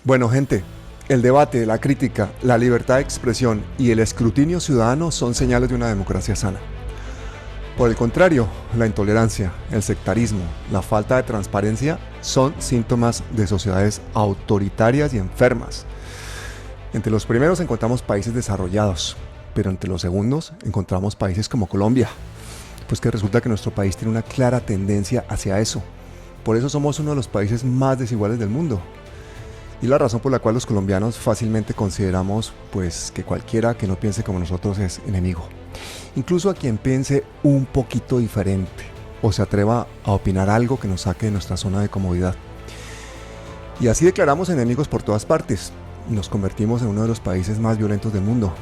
Bueno, gente, el debate, la crítica, la libertad de expresión y el escrutinio ciudadano son señales de una democracia sana. Por el contrario, la intolerancia, el sectarismo, la falta de transparencia son síntomas de sociedades autoritarias y enfermas. Entre los primeros encontramos países desarrollados, pero entre los segundos encontramos países como Colombia, pues que resulta que nuestro país tiene una clara tendencia hacia eso. Por eso somos uno de los países más desiguales del mundo. Y la razón por la cual los colombianos fácilmente consideramos pues que cualquiera que no piense como nosotros es enemigo. Incluso a quien piense un poquito diferente o se atreva a opinar algo que nos saque de nuestra zona de comodidad. Y así declaramos enemigos por todas partes. Nos convertimos en uno de los países más violentos del mundo.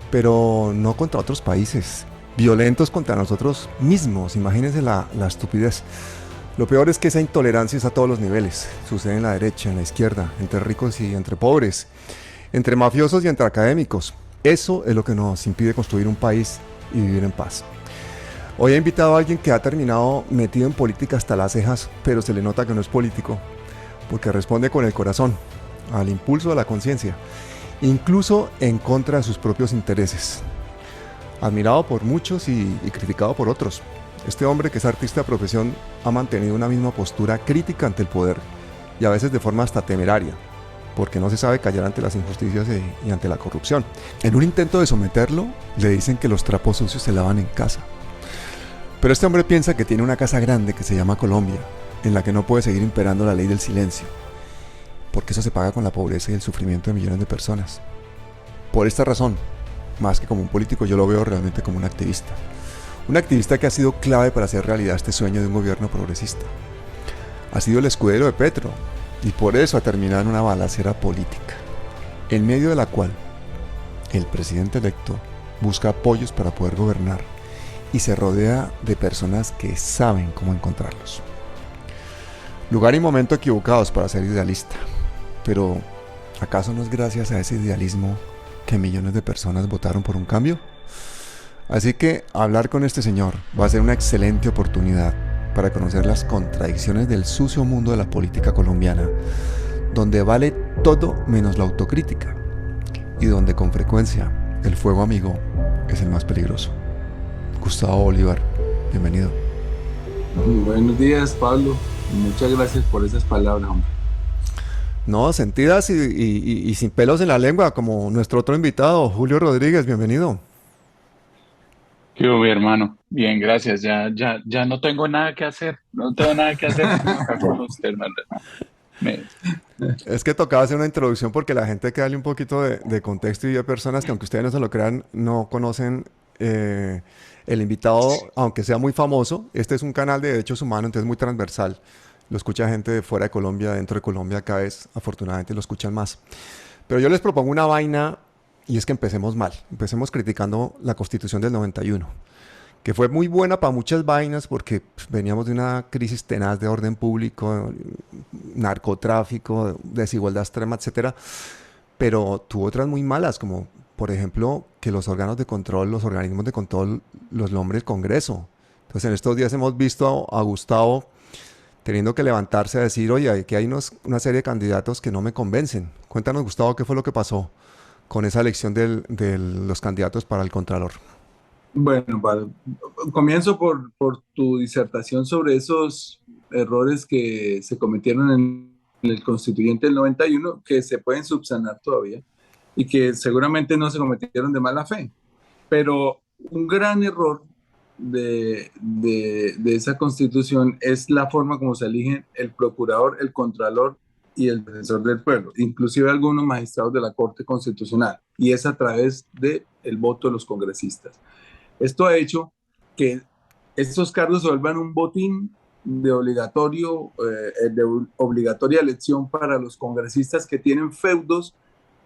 Pero no contra otros países, violentos contra nosotros mismos. Imagínense la estupidez. Lo peor es que esa intolerancia es a todos los niveles. Sucede en la derecha, en la izquierda, entre ricos y entre pobres, entre mafiosos y entre académicos. Eso es lo que nos impide construir un país y vivir en paz. Hoy he invitado a alguien que ha terminado metido en política hasta las cejas, pero se le nota que no es político, porque responde con el corazón, al impulso de la conciencia, incluso en contra de sus propios intereses. Admirado por muchos y criticado por otros. Este hombre, que es artista de profesión, ha mantenido una misma postura crítica ante el poder, y a veces de forma hasta temeraria, porque no se sabe callar ante las injusticias y ante la corrupción. En un intento de someterlo, le dicen que los trapos sucios se lavan en casa. Pero este hombre piensa que tiene una casa grande que se llama Colombia, en la que no puede seguir imperando la ley del silencio, porque eso se paga con la pobreza y el sufrimiento de millones de personas. Por esta razón, más que como un político, yo lo veo realmente como un activista. Un activista que ha sido clave para hacer realidad este sueño de un gobierno progresista. Ha sido el escudero de Petro, y por eso ha terminado en una balacera política, en medio de la cual el presidente electo busca apoyos para poder gobernar y se rodea de personas que saben cómo encontrarlos. Lugar y momento equivocados para ser idealista, pero ¿acaso no es gracias a ese idealismo que millones de personas votaron por un cambio? Así que hablar con este señor va a ser una excelente oportunidad para conocer las contradicciones del sucio mundo de la política colombiana, donde vale todo menos la autocrítica y donde con frecuencia el fuego amigo es el más peligroso. Gustavo Bolívar, bienvenido. Buenos días, Pablo. Muchas gracias por esas palabras, hombre. No, sentidas y sin pelos en la lengua, como nuestro otro invitado, Julio Rodríguez, bienvenido. ¿Qué hubo, mi hermano? Bien, gracias. Ya no tengo nada que hacer. No tengo nada que hacer sino acá con usted, hermano. Me- Es que tocaba hacer una introducción porque la gente hay que darle un poquito de contexto, y hay personas que, aunque ustedes no se lo crean, no conocen el invitado, aunque sea muy famoso. Este es un canal de derechos humanos, entonces muy transversal. Lo escucha gente de fuera de Colombia, dentro de Colombia cada vez, afortunadamente, lo escuchan más. Pero yo les propongo una vaina, y es que empecemos mal. Empecemos criticando la Constitución del 91, que fue muy buena para muchas vainas porque veníamos de una crisis tenaz de orden público, narcotráfico, desigualdad extrema, etcétera, pero tuvo otras muy malas, como por ejemplo que los órganos de control, los organismos de control los nombre el Congreso. Entonces en estos días hemos visto a Gustavo teniendo que levantarse a decir, oye, aquí hay una serie de candidatos que no me convencen. Cuéntanos, Gustavo, qué fue lo que pasó con esa elección de los candidatos para el Contralor. Bueno, Pablo, comienzo por tu disertación sobre esos errores que se cometieron en el Constituyente del 91, que se pueden subsanar todavía y que seguramente no se cometieron de mala fe. Pero un gran error de esa Constitución es la forma como se eligen el procurador, el contralor y el defensor del pueblo, inclusive algunos magistrados de la Corte Constitucional, y es a través del voto de los congresistas. Esto ha hecho que estos cargos se vuelvan un botín de obligatoria elección para los congresistas que tienen feudos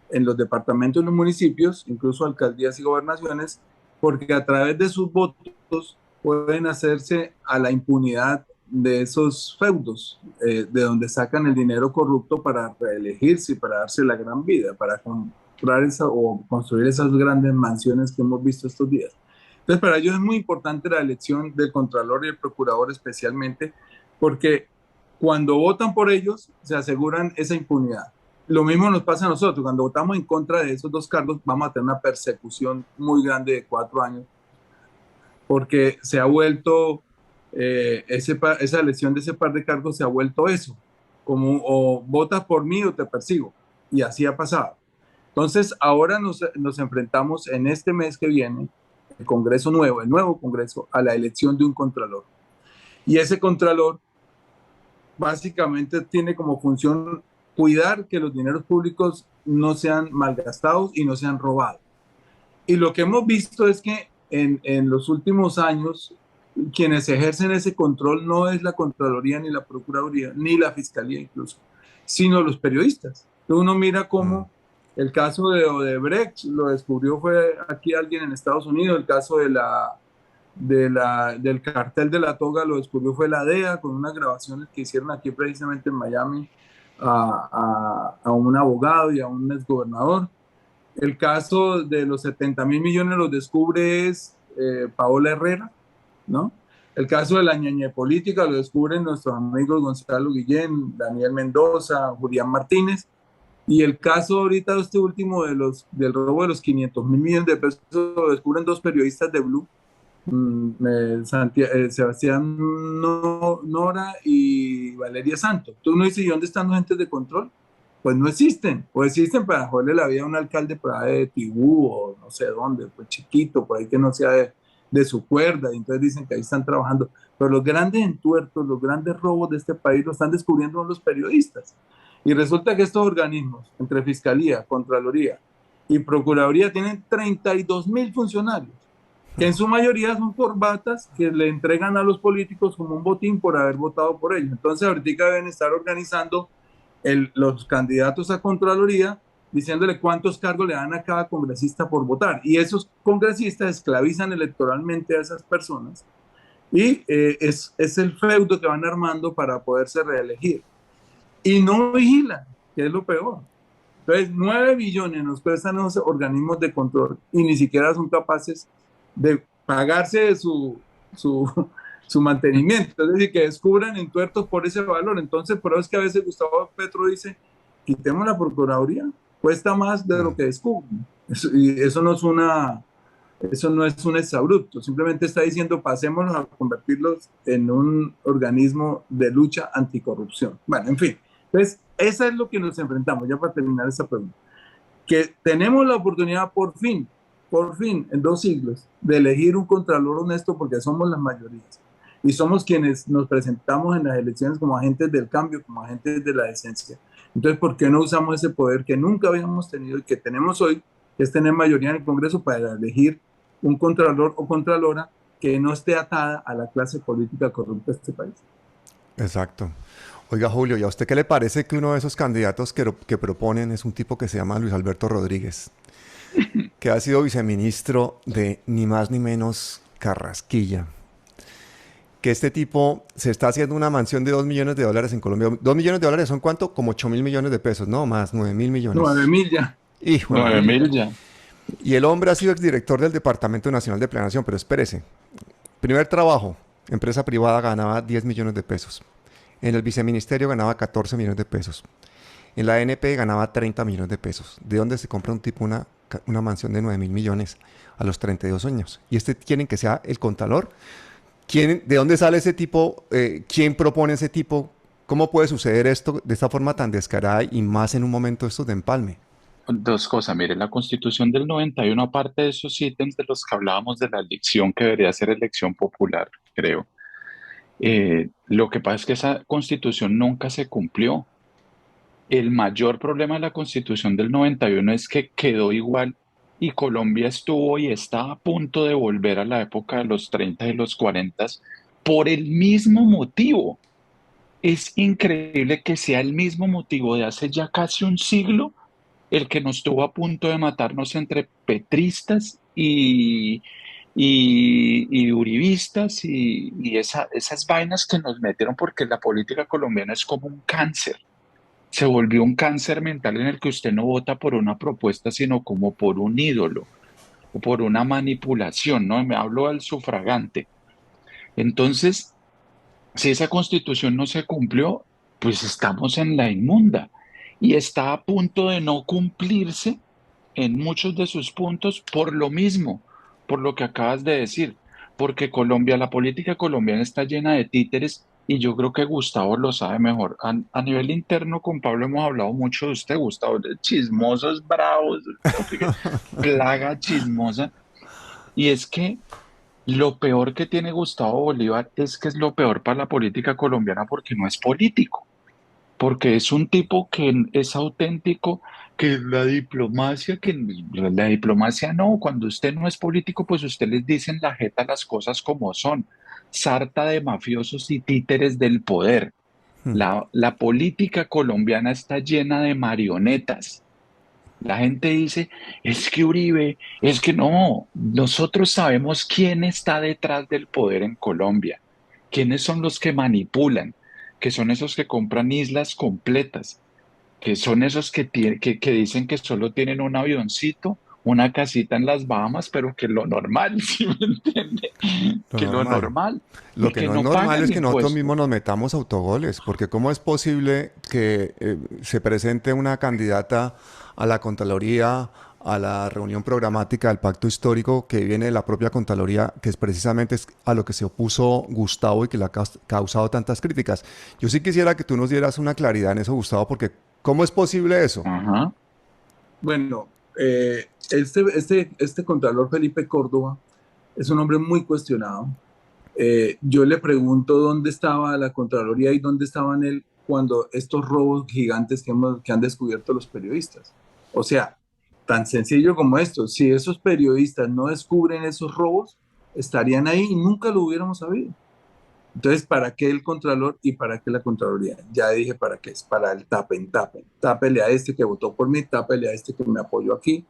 en los departamentos y los municipios, incluso alcaldías y gobernaciones, porque a través de sus votos pueden hacerse a la impunidad de esos feudos, de donde sacan el dinero corrupto para reelegirse y para darse la gran vida, para comprar o construir esas grandes mansiones que hemos visto estos días. Entonces, para ellos es muy importante la elección del Contralor y el Procurador especialmente, porque cuando votan por ellos se aseguran esa impunidad. lo mismo nos pasa a nosotros. Cuando votamos en contra de esos dos cargos, vamos a tener una persecución muy grande de 4 años, porque se ha vuelto, esa elección de ese par de cargos se ha vuelto eso, como o votas por mí o te persigo. Y así ha pasado. Entonces, ahora nos enfrentamos en este mes que viene, el Congreso nuevo, el nuevo Congreso, a la elección de un contralor. Y ese contralor básicamente tiene como función cuidar que los dineros públicos no sean malgastados y no sean robados. Y lo que hemos visto es que en los últimos años, quienes ejercen ese control no es la Contraloría, ni la Procuraduría, ni la Fiscalía incluso, sino los periodistas. Entonces uno mira cómo el caso de Odebrecht lo descubrió fue aquí alguien en Estados Unidos, el caso del cartel de la toga lo descubrió fue la DEA con unas grabaciones que hicieron aquí precisamente en Miami a un abogado y a un exgobernador. El caso de los 70.000 millones lo descubre es Paola Herrera, ¿no? El caso de la ñeñe política lo descubren nuestros amigos Gonzalo Guillén, Daniel Mendoza, Julián Martínez. Y el caso ahorita de este último del robo de los 500.000 millones de pesos lo descubren dos periodistas de Blue, Sebastián Nora y Valeria Santos. Tú no dices, ¿y dónde están los entes de control? Pues no existen, o existen para joderle la vida a un alcalde por ahí de Tibú o no sé dónde, pues chiquito, por ahí que no sea de su cuerda, y entonces dicen que ahí están trabajando. Pero los grandes entuertos, los grandes robos de este país lo están descubriendo los periodistas. Y resulta que estos organismos, entre Fiscalía, Contraloría y Procuraduría, tienen 32.000 funcionarios, que en su mayoría son corbatas que le entregan a los políticos como un botín por haber votado por ellos. Entonces ahorita deben estar organizando los candidatos a Contraloría diciéndole cuántos cargos le dan a cada congresista por votar. Y esos congresistas esclavizan electoralmente a esas personas y es el feudo que van armando para poderse reelegir. Y no vigilan, que es lo peor. Entonces, 9 billones nos cuestan los organismos de control y ni siquiera son capaces de pagarse su mantenimiento, es decir, que descubran entuertos por ese valor. Entonces, por eso es que a veces Gustavo Petro dice, quitemos la Procuraduría, cuesta más de lo que descubren. Y eso no es un exabrupto, simplemente está diciendo, pasémonos a convertirlos en un organismo de lucha anticorrupción. Bueno, en fin, entonces, eso es lo que nos enfrentamos, ya para terminar esta pregunta, que tenemos la oportunidad por fin, en 2 siglos, de elegir un contralor honesto porque somos las mayorías y somos quienes nos presentamos en las elecciones como agentes del cambio, como agentes de la decencia. Entonces, ¿por qué no usamos ese poder que nunca habíamos tenido y que tenemos hoy, que es tener mayoría en el Congreso para elegir un contralor o contralora que no esté atada a la clase política corrupta de este país? Exacto. Oiga, Julio, ¿y a usted qué le parece que uno de esos candidatos que proponen es un tipo que se llama Luis Alberto Rodríguez, que ha sido viceministro de ni más ni menos Carrasquilla? Que este tipo se está haciendo una mansión de $2 millones en Colombia. $2 millones son ¿cuánto? Como 8.000 millones de pesos, no más, 9.000 millones. 9.000 ya. Hijo, 9.000 ya. Y el hombre ha sido exdirector del Departamento Nacional de Planeación, pero espérese. Primer trabajo, empresa privada, ganaba 10 millones de pesos. En el viceministerio ganaba 14 millones de pesos. En la ANP ganaba 30 millones de pesos. ¿De dónde se compra un tipo una mansión de 9.000 millones a los 32 años? Y quieren que sea el contralor. ¿De dónde sale ese tipo? ¿Quién propone ese tipo? ¿Cómo puede suceder esto de esta forma tan descarada y más en un momento estos de empalme? Dos cosas, mire, la Constitución del 91, aparte de esos ítems de los que hablábamos de la elección, que debería ser elección popular, creo, lo que pasa es que esa Constitución nunca se cumplió. El mayor problema de la Constitución del 91 es que quedó igual y Colombia estuvo y está a punto de volver a la época de los 30 y los 40 por el mismo motivo. Es increíble que sea el mismo motivo de hace ya casi un siglo el que nos tuvo a punto de matarnos entre petristas y uribistas y esas vainas que nos metieron, porque la política colombiana es como un cáncer. Se volvió un cáncer mental en el que usted no vota por una propuesta, sino como por un ídolo o por una manipulación, ¿no? Me hablo del sufragante. Entonces, si esa Constitución no se cumplió, pues estamos en la inmunda. y está a punto de no cumplirse en muchos de sus puntos por lo mismo, por lo que acabas de decir, porque Colombia, la política colombiana está llena de títeres y yo creo que Gustavo lo sabe mejor. A nivel interno con Pablo hemos hablado mucho de usted, Gustavo, de chismosos bravos, plaga chismosa, y es que lo peor que tiene Gustavo Bolívar es que es lo peor para la política colombiana porque no es político, porque es un tipo que es auténtico, que la diplomacia no, cuando usted no es político, pues usted les dice en la jeta las cosas como son, sarta de mafiosos y títeres del poder. La política colombiana está llena de marionetas. La gente dice, es que Uribe, es que no, nosotros sabemos quién está detrás del poder en Colombia, quiénes son los que manipulan, que son esos que compran islas completas, que son esos que dicen que solo tienen un avioncito, una casita en las Bahamas, pero que lo normal, ¿sí me entiende? Lo Que lo normal. normal Lo y que que no es no normal pagan es que nosotros impuestos. mismos nos metamos autogoles, porque ¿cómo es posible que se presente una candidata a la Contraloría, a la reunión programática del Pacto Histórico que viene de la propia Contraloría, que es precisamente a lo que se opuso Gustavo y que le ha causado tantas críticas? Yo sí quisiera que tú nos dieras una claridad en eso, Gustavo, porque ¿cómo es posible eso? Ajá. Bueno, este contralor Felipe Córdoba es un hombre muy cuestionado. Yo le pregunto dónde estaba la Contraloría y dónde estaban él cuando estos robos gigantes que han descubierto los periodistas. O sea, tan sencillo como esto, si esos periodistas no descubren esos robos, estarían ahí y nunca lo hubiéramos sabido. Entonces, ¿para qué el Contralor y para qué la Contraloría? Ya dije para qué es, para el tapen, tapen. Tápele a este que votó por mí, tápele a este que me apoyó aquí,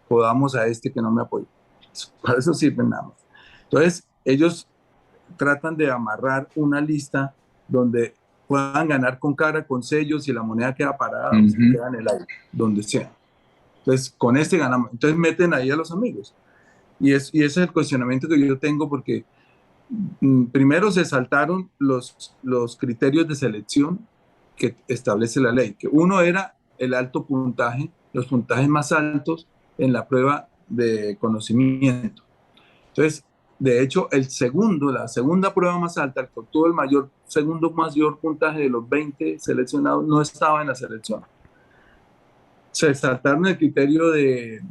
jodamos a este que no me apoyó. Para eso sirven nada más. Entonces, ellos tratan de amarrar una lista donde puedan ganar con cara, con sellos, y la moneda queda parada o se Ujú. queda en el aire, donde sea. Entonces, con este ganamos. Entonces, meten ahí a los amigos. Y ese es el cuestionamiento que yo tengo porque primero se saltaron los criterios de selección que establece la ley, que uno era el alto puntaje, los puntajes más altos en la prueba de conocimiento. Entonces, de hecho, la segunda prueba más alta, el que obtuvo el segundo mayor puntaje de los 20 seleccionados, no estaba en la selección. Se saltaron el criterio de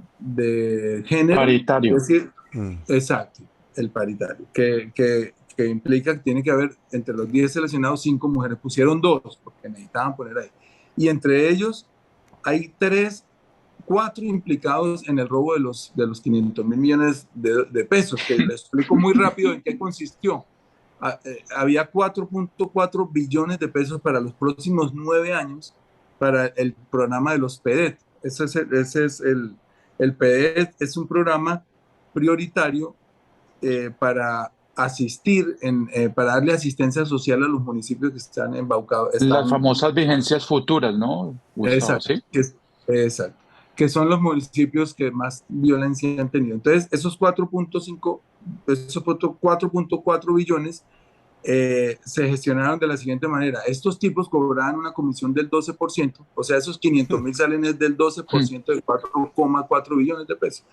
género, Paritario. es decir, Mm. exacto, el paritario, que implica que tiene que haber entre los 10 seleccionados 5 mujeres. Pusieron 2 porque necesitaban poner ahí. Y entre ellos hay 4 implicados en el robo de los 500.000 millones de pesos, que le explico muy rápido en qué consistió. Había 4.4 billones de pesos para los próximos 9 años para el programa de los PEDET. El PEDET es un programa prioritario para para darle asistencia social a los municipios que están embaucados. Las famosas vigencias futuras, ¿no, Gustavo? Exacto, Sí. exacto, que son los municipios que más violencia han tenido. Entonces, esos 4.4 billones se gestionaron de la siguiente manera. Estos tipos cobraban una comisión del 12%, o sea, esos 500.000 salen es del 12% de 4.4 billones de pesos.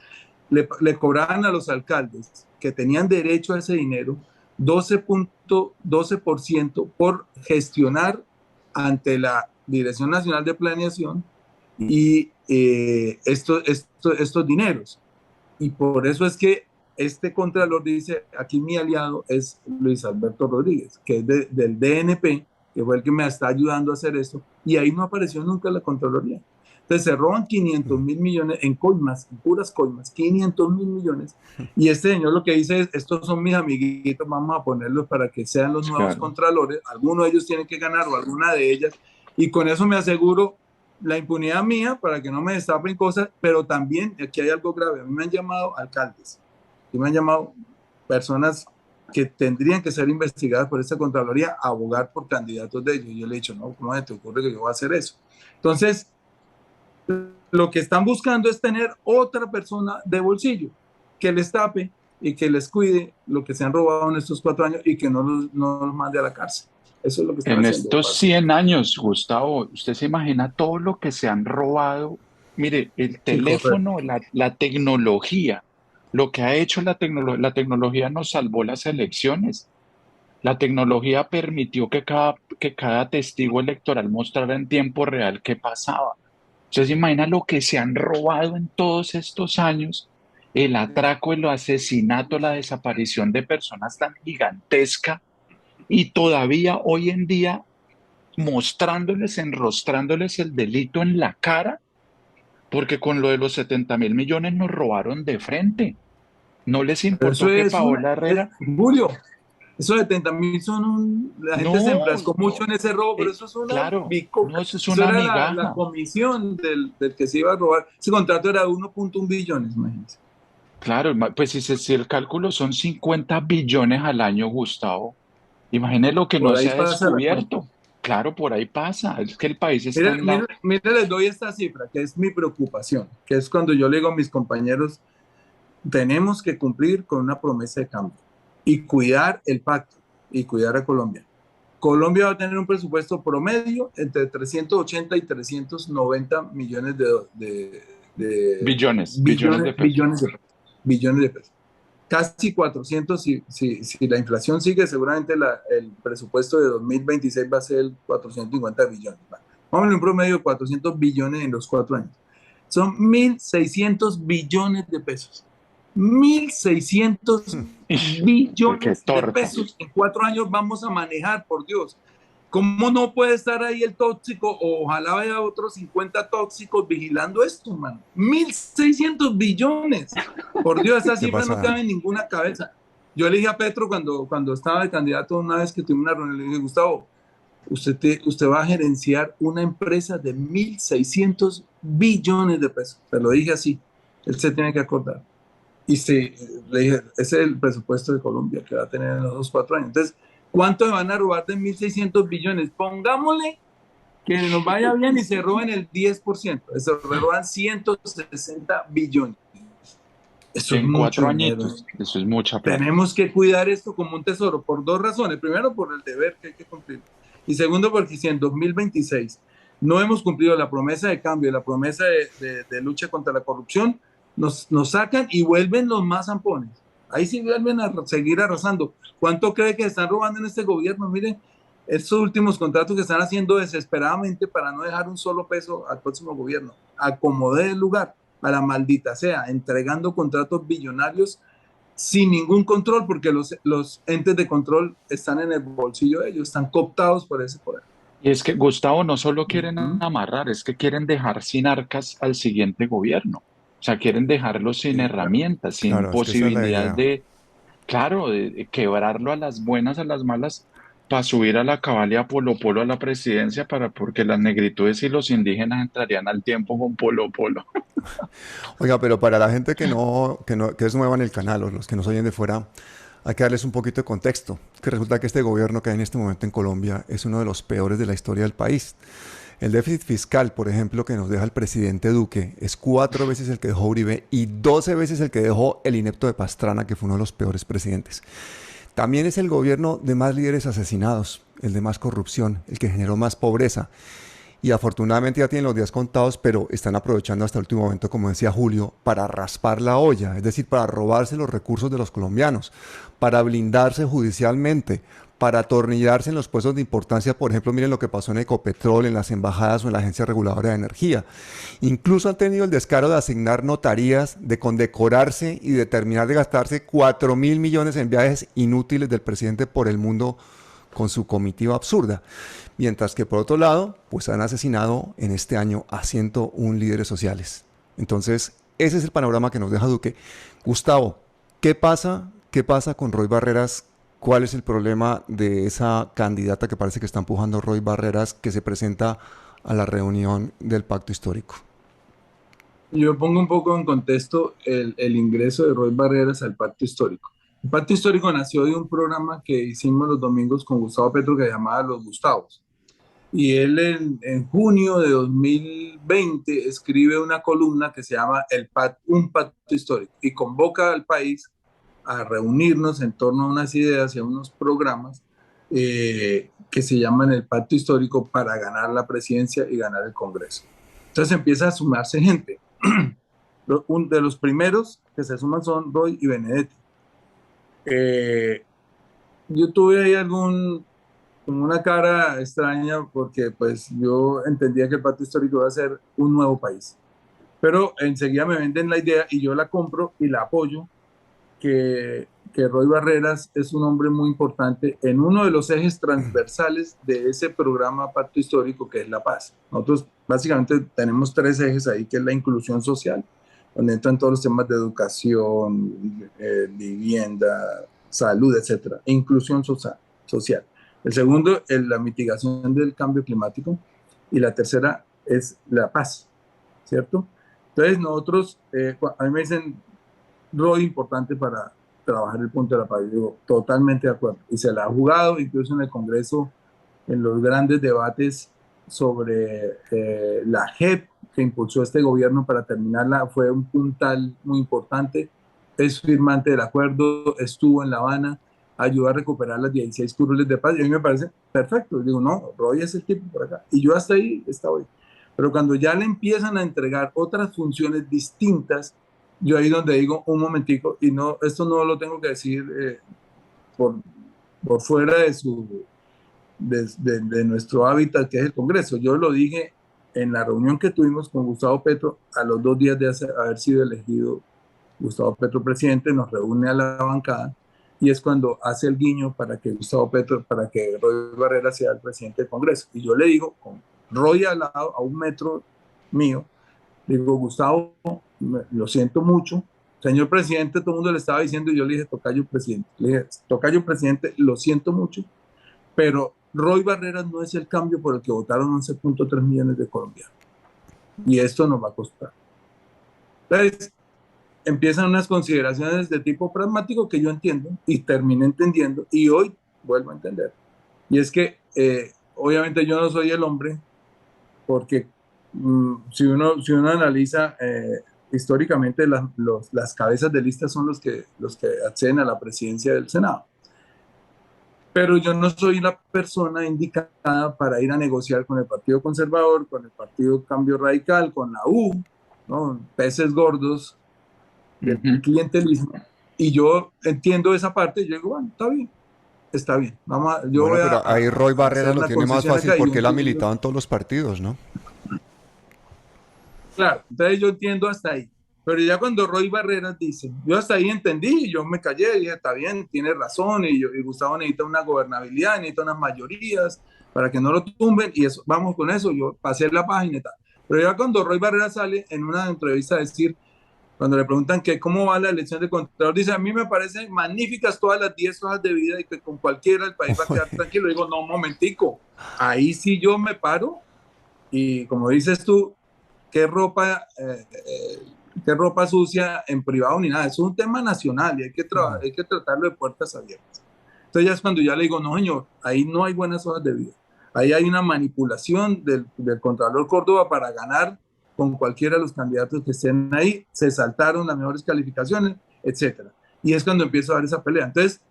Le cobraban a los alcaldes que tenían derecho a ese dinero 12% por gestionar ante la Dirección Nacional de Planeación y estos dineros. Y por eso es que este contralor dice, aquí mi aliado es Luis Alberto Rodríguez, que es del DNP, que fue el que me está ayudando a hacer esto, y ahí no apareció nunca la Contraloría. Entonces se roban 500.000 millones en coimas, en puras coimas, 500.000 millones, y este señor lo que dice es, estos son mis amiguitos, vamos a ponerlos para que sean los nuevos Claro. contralores, alguno de ellos tiene que ganar o alguna de ellas, y con eso me aseguro la impunidad mía para que no me destapen cosas, pero también aquí hay algo grave. A mí me han llamado alcaldes, y me han llamado personas que tendrían que ser investigadas por esta Contraloría a abogar por candidatos de ellos. Y yo le he dicho, no, ¿cómo se te ocurre que yo voy a hacer eso? Entonces, lo que están buscando es tener otra persona de bolsillo que les tape y que les cuide lo que se han robado en estos 4 años y que no los mande a la cárcel. Eso es lo que están En haciendo, estos parce. 100 años, Gustavo, usted se imagina todo lo que se han robado. Mire, el Sí, correcto. teléfono, la tecnología, lo que ha hecho la tecnología nos salvó las elecciones. La tecnología permitió que cada testigo electoral mostrara en tiempo real qué pasaba. Usted se imagina lo que se han robado en todos estos años, el atraco, el asesinato, la desaparición de personas tan gigantesca y todavía hoy en día mostrándoles, enrostrándoles el delito en la cara, porque con lo de los 70.000 millones nos robaron de frente. No les Pero eso importó que es Paola Herrera, Julio, esos 70.000 la gente se no, enfrascó mucho en ese robo, pero eso es una claro, no, bicoca. eso es Eso una era la migaja. comisión del que se iba a robar. Ese contrato era de 1.1 billones, imagínense. Claro, pues si el cálculo son 50 billones al año, Gustavo, imagine lo que no Por se ahí ha pasa la cuenta. descubierto. Claro, por ahí pasa. Es que el país está Mire, en mire, la... mire, les doy esta cifra, que es mi preocupación, que es cuando yo le digo a mis compañeros, tenemos que cumplir con una promesa de cambio y cuidar el pacto y cuidar a Colombia. Colombia va a tener un presupuesto promedio entre 380 y 390 millones de Billones de pesos. billones de pesos. Casi 400, si la inflación sigue, seguramente el presupuesto de 2026 va a ser 450 billones. Vamos a un promedio de 400 billones en los 4 años. Son 1.600 billones de pesos. 1.600 Ish, qué billones de torta. pesos en 4 años vamos a manejar, por Dios. ¿Cómo no puede estar ahí el tóxico? O ojalá haya otros 50 tóxicos vigilando esto, man. 1.600 billones. Por Dios, esa ¿Qué cifra no pasa? cabe en ninguna cabeza. Yo le dije a Petro cuando estaba de candidato una vez que tuvimos una reunión, le dije, Gustavo, usted va a gerenciar una empresa de 1.600 billones de pesos. Se lo dije así. Él se tiene que acordar. Y sí, le dije, ese es el presupuesto de Colombia que va a tener en los 4 años. Entonces, ¿cuánto van a robar de 1.600 billones? Pongámosle que nos vaya bien y se roben el 10%. Se roban 160 billones. Eso es En mucho cuatro dinero. añitos. Eso es mucha plata. Tenemos que cuidar esto como un tesoro por dos razones. Primero, por el deber que hay que cumplir. Y segundo, porque si en 2026 no hemos cumplido la promesa de cambio, la promesa de lucha contra la corrupción, nos sacan y vuelven los más zampones. Ahí sí vuelven a seguir arrasando. ¿Cuánto cree que están robando en este gobierno? Miren, estos últimos contratos que están haciendo desesperadamente para no dejar un solo peso al próximo gobierno. Acomodé el lugar a la maldita sea, entregando contratos billonarios sin ningún control, porque los entes de control están en el bolsillo de ellos, están cooptados por ese poder. Y es que, Gustavo, no solo Uh quieren -huh. amarrar, es que quieren dejar sin arcas al siguiente gobierno. O sea, quieren dejarlo sin Sí, claro. herramientas, sin Claro, es que esa es la posibilidad idea. de, claro, de quebrarlo a las buenas, a las malas, para subir a la cabal y a Polo Polo a la presidencia, porque las negritudes y los indígenas entrarían al tiempo con Polo Polo. Oiga, pero para la gente que es nueva en el canal o los que nos oyen de fuera, hay que darles un poquito de contexto. Que resulta que este gobierno que hay en este momento en Colombia es uno de los peores de la historia del país. El déficit fiscal, por ejemplo, que nos deja el presidente Duque, es 4 veces el que dejó Uribe y 12 veces el que dejó el inepto de Pastrana, que fue uno de los peores presidentes. También es el gobierno de más líderes asesinados, el de más corrupción, el que generó más pobreza. Y afortunadamente ya tienen los días contados, pero están aprovechando hasta el último momento, como decía Julio, para raspar la olla, es decir, para robarse los recursos de los colombianos, para blindarse judicialmente, para atornillarse en los puestos de importancia. Por ejemplo, miren lo que pasó en Ecopetrol, en las embajadas o en la Agencia Reguladora de Energía. Incluso han tenido el descaro de asignar notarías, de condecorarse y de terminar de gastarse 4.000 millones en viajes inútiles del presidente por el mundo con su comitiva absurda. Mientras que por otro lado, pues han asesinado en este año a 101 líderes sociales. Entonces, ese es el panorama que nos deja Duque. Gustavo, ¿qué pasa? ¿Qué pasa con Roy Barreras? ¿Cuál es el problema de esa candidata que parece que está empujando Roy Barreras, que se presenta a la reunión del Pacto Histórico? Yo pongo un poco en contexto el ingreso de Roy Barreras al Pacto Histórico. El Pacto Histórico nació de un programa que hicimos los domingos con Gustavo Petro que se llamaba Los Gustavos. Y él en junio de 2020 escribe una columna que se llama Un Pacto Histórico y convoca al país a reunirnos en torno a unas ideas y a unos programas que se llaman el Pacto Histórico para ganar la presidencia y ganar el Congreso. Entonces empieza a sumarse gente. De los primeros que se suman son Roy y Benedetti. Yo tuve ahí como una cara extraña porque pues yo entendía que el Pacto Histórico iba a ser un nuevo país. Pero enseguida me venden la idea y yo la compro y la apoyo, que Roy Barreras es un hombre muy importante en uno de los ejes transversales de ese programa Pacto Histórico, que es la paz. Nosotros básicamente tenemos 3 ejes ahí, que es la inclusión social, donde entran todos los temas de educación, vivienda, salud, etcétera, e inclusión social. El segundo es la mitigación del cambio climático y la tercera es la paz, ¿cierto? Entonces nosotros, a mí me dicen, Roy, importante para trabajar el punto de la paz. Yo digo, totalmente de acuerdo. Y se la ha jugado incluso en el Congreso, en los grandes debates sobre la JEP que impulsó este gobierno para terminarla. Fue un puntal muy importante. Es firmante del acuerdo, estuvo en La Habana, ayudó a recuperar las 16 curules de paz. Y a mí me parece perfecto. Digo, no, Roy es el tipo por acá. Y yo hasta ahí estaba hoy. Pero cuando ya le empiezan a entregar otras funciones distintas, yo ahí donde digo, un momentico, y no, esto no lo tengo que decir por fuera de nuestro hábitat, que es el Congreso. Yo lo dije en la reunión que tuvimos con Gustavo Petro, a los 2 días de haber sido elegido Gustavo Petro presidente, nos reúne a la bancada, y es cuando hace el guiño para que para que Roy Barrera sea el presidente del Congreso. Y yo le digo, con Roy al lado, a 1 metro mío, digo, Gustavo, lo siento mucho, señor presidente, todo el mundo le estaba diciendo, y yo le dije, tocayo presidente, lo siento mucho, pero Roy Barreras no es el cambio por el que votaron 11.3 millones de colombianos, y esto nos va a costar. Entonces, empiezan unas consideraciones de tipo pragmático que yo entiendo, y terminé entendiendo, y hoy vuelvo a entender, y es que obviamente yo no soy el hombre, porque si uno analiza históricamente, las cabezas de lista son los que acceden a la presidencia del Senado. Pero yo no soy la persona indicada para ir a negociar con el Partido Conservador, con el Partido Cambio Radical, con la U, ¿no? Peces gordos del clientelismo. Y yo entiendo esa parte y yo digo, bueno, está bien. Pero ahí Roy Barreras lo tiene más fácil porque él ha militado en todos los partidos, ¿no? Claro, entonces yo entiendo hasta ahí. Pero ya cuando Roy Barreras dice, yo hasta ahí entendí, y yo me callé, y dije, está bien, tiene razón, y Gustavo necesita una gobernabilidad, necesita unas mayorías para que no lo tumben, y eso, vamos con eso, yo pasé la página y tal. Pero ya cuando Roy Barreras sale en una entrevista a decir, cuando le preguntan que cómo va la elección de Contralor, dice, a mí me parecen magníficas todas las 10 hojas de vida y que con cualquiera el país va a quedar tranquilo. Digo, no, un momentico, ahí sí yo me paro, y como dices tú, qué ropa sucia en privado ni nada. Es un tema nacional y hay que tratarlo de puertas abiertas. Entonces ya es cuando ya le digo, no señor, ahí no hay buenas hojas de vida. Ahí hay una manipulación del Contralor Córdoba para ganar con cualquiera de los candidatos que estén ahí. Se saltaron las mejores calificaciones, etc. Y es cuando empiezo a ver esa pelea. Entonces,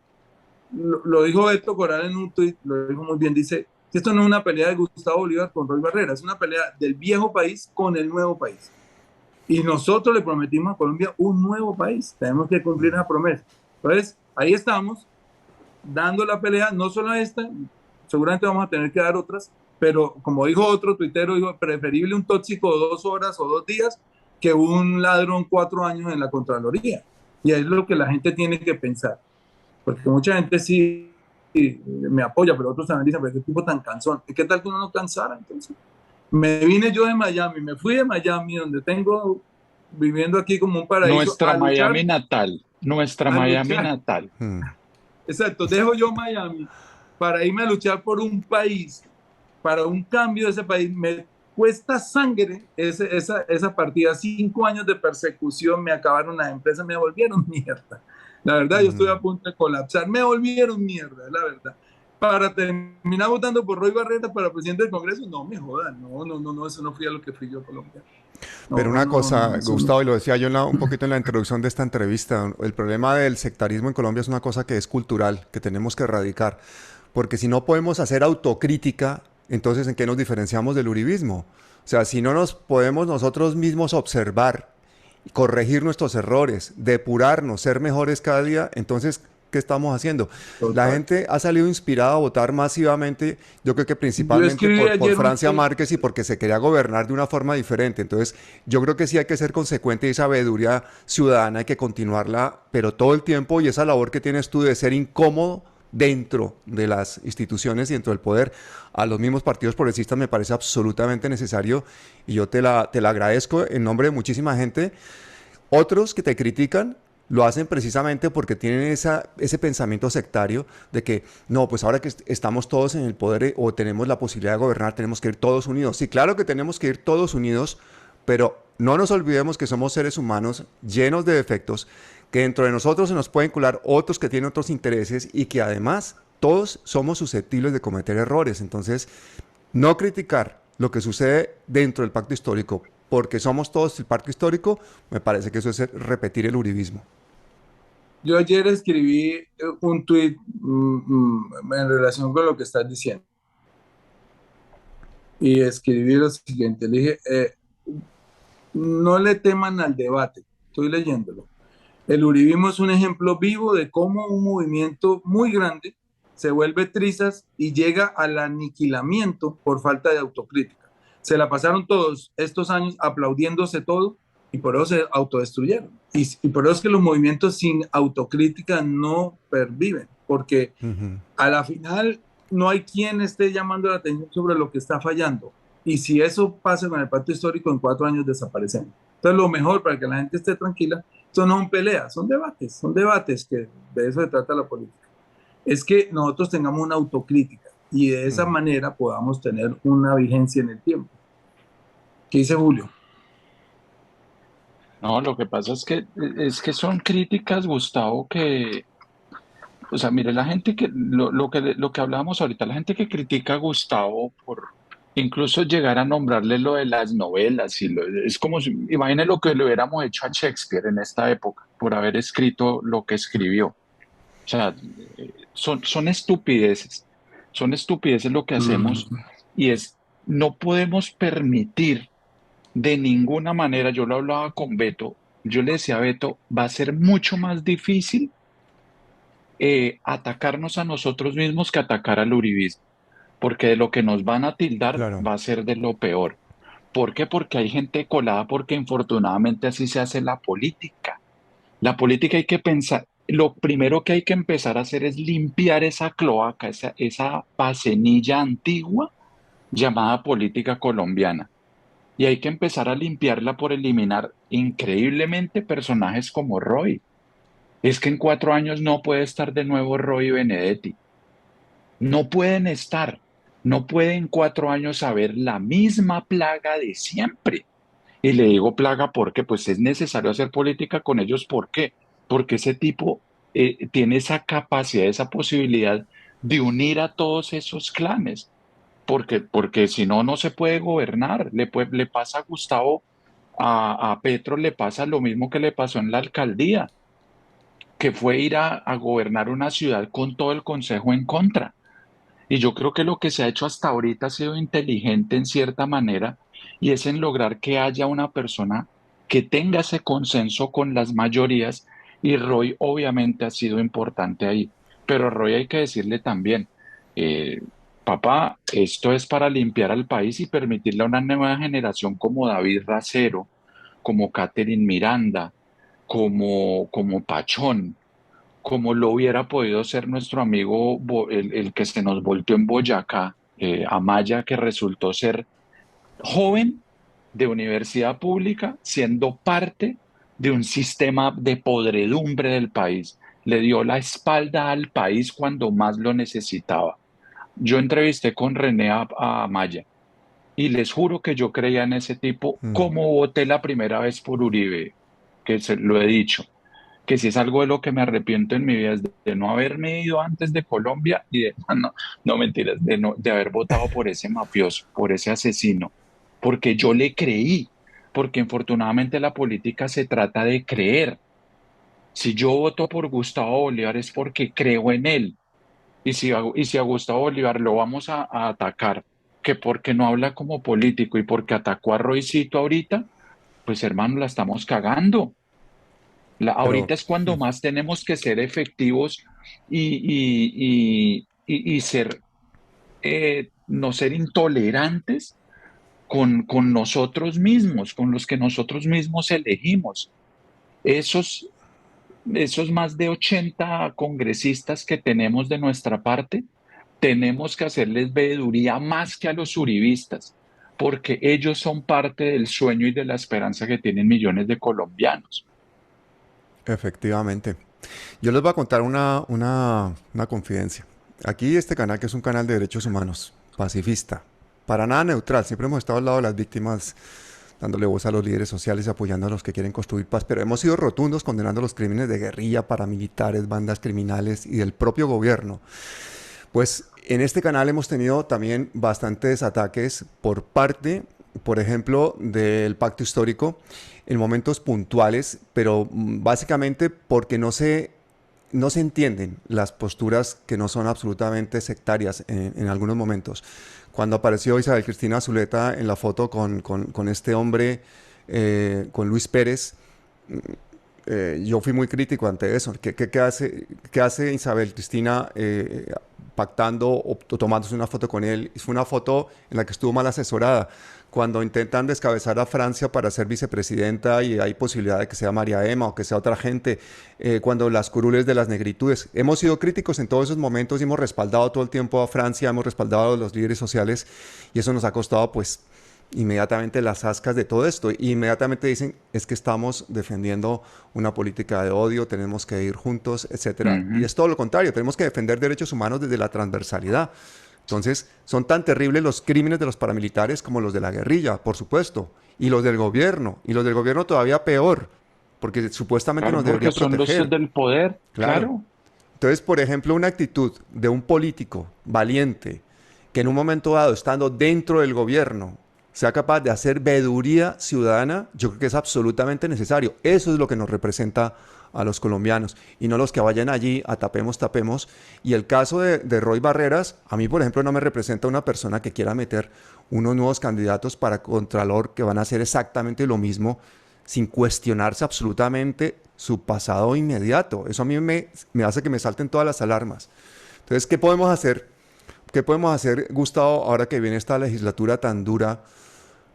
lo dijo Beto Corral en un tuit, lo dijo muy bien, dice que esto no es una pelea de Gustavo Bolívar con Roy Barreras, es una pelea del viejo país con el nuevo país. Y nosotros le prometimos a Colombia un nuevo país. Tenemos que cumplir esa promesa. Entonces, ahí estamos, dando la pelea, no solo esta, seguramente vamos a tener que dar otras, pero como dijo otro tuitero, dijo, preferible un tóxico 2 horas o 2 días que un ladrón 4 años en la Contraloría. Y es lo que la gente tiene que pensar. Porque mucha gente sí me apoya, pero otros también dicen, pero qué tipo tan cansón. ¿Y qué tal que uno no cansara entonces? Me vine yo de Miami, me fui de Miami, donde tengo viviendo aquí como un paraíso. Nuestra Miami natal. Exacto, dejo yo Miami para irme a luchar por un país, para un cambio de ese país. Me cuesta sangre esa partida. 5 años de persecución, me acabaron las empresas, me volvieron mierda. La verdad, yo estoy a punto de colapsar, me volvieron mierda, la verdad. Para terminar votando por Roy Barreras para presidente del Congreso, no me jodan, no, eso no fui a lo que fui yo a Colombia. Pero una cosa, Gustavo, y lo decía yo un poquito en la introducción de esta entrevista, el problema del sectarismo en Colombia es una cosa que es cultural, que tenemos que erradicar, porque si no podemos hacer autocrítica, entonces ¿en qué nos diferenciamos del uribismo? O sea, si no nos podemos nosotros mismos observar, corregir nuestros errores, depurarnos, ser mejores cada día, entonces, ¿qué estamos haciendo? La Total. gente ha salido inspirada a votar masivamente, yo creo que Yo principalmente escribí por ayer un Francia tweet. Márquez y porque se quería gobernar de una forma diferente. Entonces, yo creo que sí hay que ser consecuente y sabiduría ciudadana, hay que continuarla, pero todo el tiempo, y esa labor que tienes tú de ser incómodo dentro de las instituciones y dentro del poder a los mismos partidos progresistas me parece absolutamente necesario y yo te la agradezco en nombre de muchísima gente. Otros que te critican lo hacen precisamente porque tienen ese pensamiento sectario de que no, pues ahora que estamos todos en el poder o tenemos la posibilidad de gobernar, tenemos que ir todos unidos. Sí, claro que tenemos que ir todos unidos, pero no nos olvidemos que somos seres humanos llenos de defectos, que dentro de nosotros se nos pueden colar otros que tienen otros intereses y que además todos somos susceptibles de cometer errores. Entonces, no criticar lo que sucede dentro del pacto histórico, porque somos todos el pacto histórico, me parece que eso es repetir el uribismo. Yo ayer escribí un tweet en relación con lo que estás diciendo. Y escribí lo siguiente, le dije, no le teman al debate, estoy leyéndolo. El uribismo es un ejemplo vivo de cómo un movimiento muy grande se vuelve trizas y llega al aniquilamiento por falta de autocrítica. Se la pasaron todos estos años aplaudiéndose todo y por eso se autodestruyeron. Y por eso es que los movimientos sin autocrítica no perviven, porque Ujú. a la final no hay quien esté llamando la atención sobre lo que está fallando. Y si eso pasa con el pacto histórico, en 4 años desaparecemos. Entonces, lo mejor para que la gente esté tranquila, esto no son peleas, son debates que de eso se trata la política. Es que nosotros tengamos una autocrítica y de esa Mm. manera podamos tener una vigencia en el tiempo. ¿Qué dice Julio? No, lo que pasa es que son críticas, Gustavo, que, o sea, mire, la gente que, lo que hablábamos ahorita, la gente que critica a Gustavo por incluso llegar a nombrarle lo de las novelas, es como si, imagine lo que le hubiéramos hecho a Shakespeare en esta época, por haber escrito lo que escribió. O sea, son estupideces lo que hacemos Mm. y no podemos permitir de ninguna manera, yo lo hablaba con Beto, yo le decía a Beto, va a ser mucho más difícil atacarnos a nosotros mismos que atacar al uribismo, porque de lo que nos van a tildar Claro. va a ser de lo peor. ¿Por qué? Porque hay gente colada, porque infortunadamente así se hace la política. La política hay que pensar, lo primero que hay que empezar a hacer es limpiar esa cloaca, esa pacenilla antigua llamada política colombiana. Y hay que empezar a limpiarla por eliminar increíblemente personajes como Roy. Es que en 4 años no puede estar de nuevo Roy Benedetti. No pueden estar. No pueden 4 años haber la misma plaga de siempre. Y le digo plaga porque pues es necesario hacer política con ellos. ¿Por qué? Porque ese tipo tiene esa capacidad, esa posibilidad de unir a todos esos clanes. Porque si no, no se puede gobernar. Le pasa a Gustavo, a Petro le pasa lo mismo que le pasó en la alcaldía, que fue ir a gobernar una ciudad con todo el consejo en contra. Y yo creo que lo que se ha hecho hasta ahorita ha sido inteligente en cierta manera y es en lograr que haya una persona que tenga ese consenso con las mayorías y Roy obviamente ha sido importante ahí. Pero a Roy hay que decirle también, eh, papá, esto es para limpiar al país y permitirle a una nueva generación como David Racero, como Catherine Miranda, como Pachón, como lo hubiera podido ser nuestro amigo, el que se nos volteó en Boyacá, Amaya, que resultó ser joven de universidad pública, siendo parte de un sistema de podredumbre del país. Le dio la espalda al país cuando más lo necesitaba. Yo entrevisté con René a Amaya y les juro que yo creía en ese tipo, Mm. como voté la primera vez por Uribe, que se lo he dicho que si es algo de lo que me arrepiento en mi vida es de no haberme ido antes de Colombia y de, no, no mentiras, de haber votado por ese mafioso, por ese asesino, porque yo le creí, porque infortunadamente la política se trata de creer. Si yo voto por Gustavo Bolívar es porque creo en él, Y si a Gustavo Bolívar lo vamos a atacar, que porque no habla como político y porque atacó a Roycito ahorita, pues hermano, la estamos cagando. Pero Ahorita es cuando más tenemos que ser efectivos y ser, no ser intolerantes con nosotros mismos, con los que nosotros mismos elegimos. Esos, esos más de 80 congresistas que tenemos de nuestra parte, tenemos que hacerles veeduría más que a los uribistas, porque ellos son parte del sueño y de la esperanza que tienen millones de colombianos. efectivamente. Yo les voy a contar una confidencia. Aquí este canal, que es un canal de derechos humanos, pacifista, para nada neutral, siempre hemos estado al lado de las víctimas, dándole voz a los líderes sociales y apoyando a los que quieren construir paz, pero hemos sido rotundos condenando los crímenes de guerrilla, paramilitares, bandas criminales y del propio gobierno. Pues en este canal hemos tenido también bastantes ataques por parte, por ejemplo, del pacto histórico en momentos puntuales, pero básicamente porque no se entienden las posturas que no son absolutamente sectarias en algunos momentos. Cuando apareció Isabel Cristina Zuleta en la foto con este hombre, con Luis Pérez, yo fui muy crítico ante eso. Qué hace Isabel Cristina pactando o tomándose una foto con él? Fue una foto en la que estuvo mal asesorada. Cuando intentan descabezar a Francia para ser vicepresidenta y hay posibilidad de que sea María Emma o que sea otra gente, cuando las curules de las negritudes. Hemos sido críticos en todos esos momentos y hemos respaldado todo el tiempo a Francia, hemos respaldado a los líderes sociales y eso nos ha costado pues inmediatamente las ascas de todo esto. Y inmediatamente dicen, es que estamos defendiendo una política de odio, tenemos que ir juntos, etcétera. Y Ujú. es todo lo contrario, tenemos que defender derechos humanos desde la transversalidad. Entonces, son tan terribles los crímenes de los paramilitares como los de la guerrilla, por supuesto, y los del gobierno, y los del gobierno todavía peor, porque supuestamente Claro, nos porque debería son los proteger, del poder, claro. claro. Entonces, por ejemplo, una actitud de un político valiente que en un momento dado, estando dentro del gobierno, sea capaz de hacer veeduría ciudadana, yo creo que es absolutamente necesario. Eso es lo que nos representa a los colombianos y no los que vayan allí a tapemos, tapemos. Y el caso de Roy Barreras, a mí, por ejemplo, no me representa una persona que quiera meter unos nuevos candidatos para Contralor que van a hacer exactamente lo mismo sin cuestionarse absolutamente su pasado inmediato. Eso a mí me hace que me salten todas las alarmas. Entonces, ¿qué podemos hacer? ¿Qué podemos hacer, Gustavo, ahora que viene esta legislatura tan dura,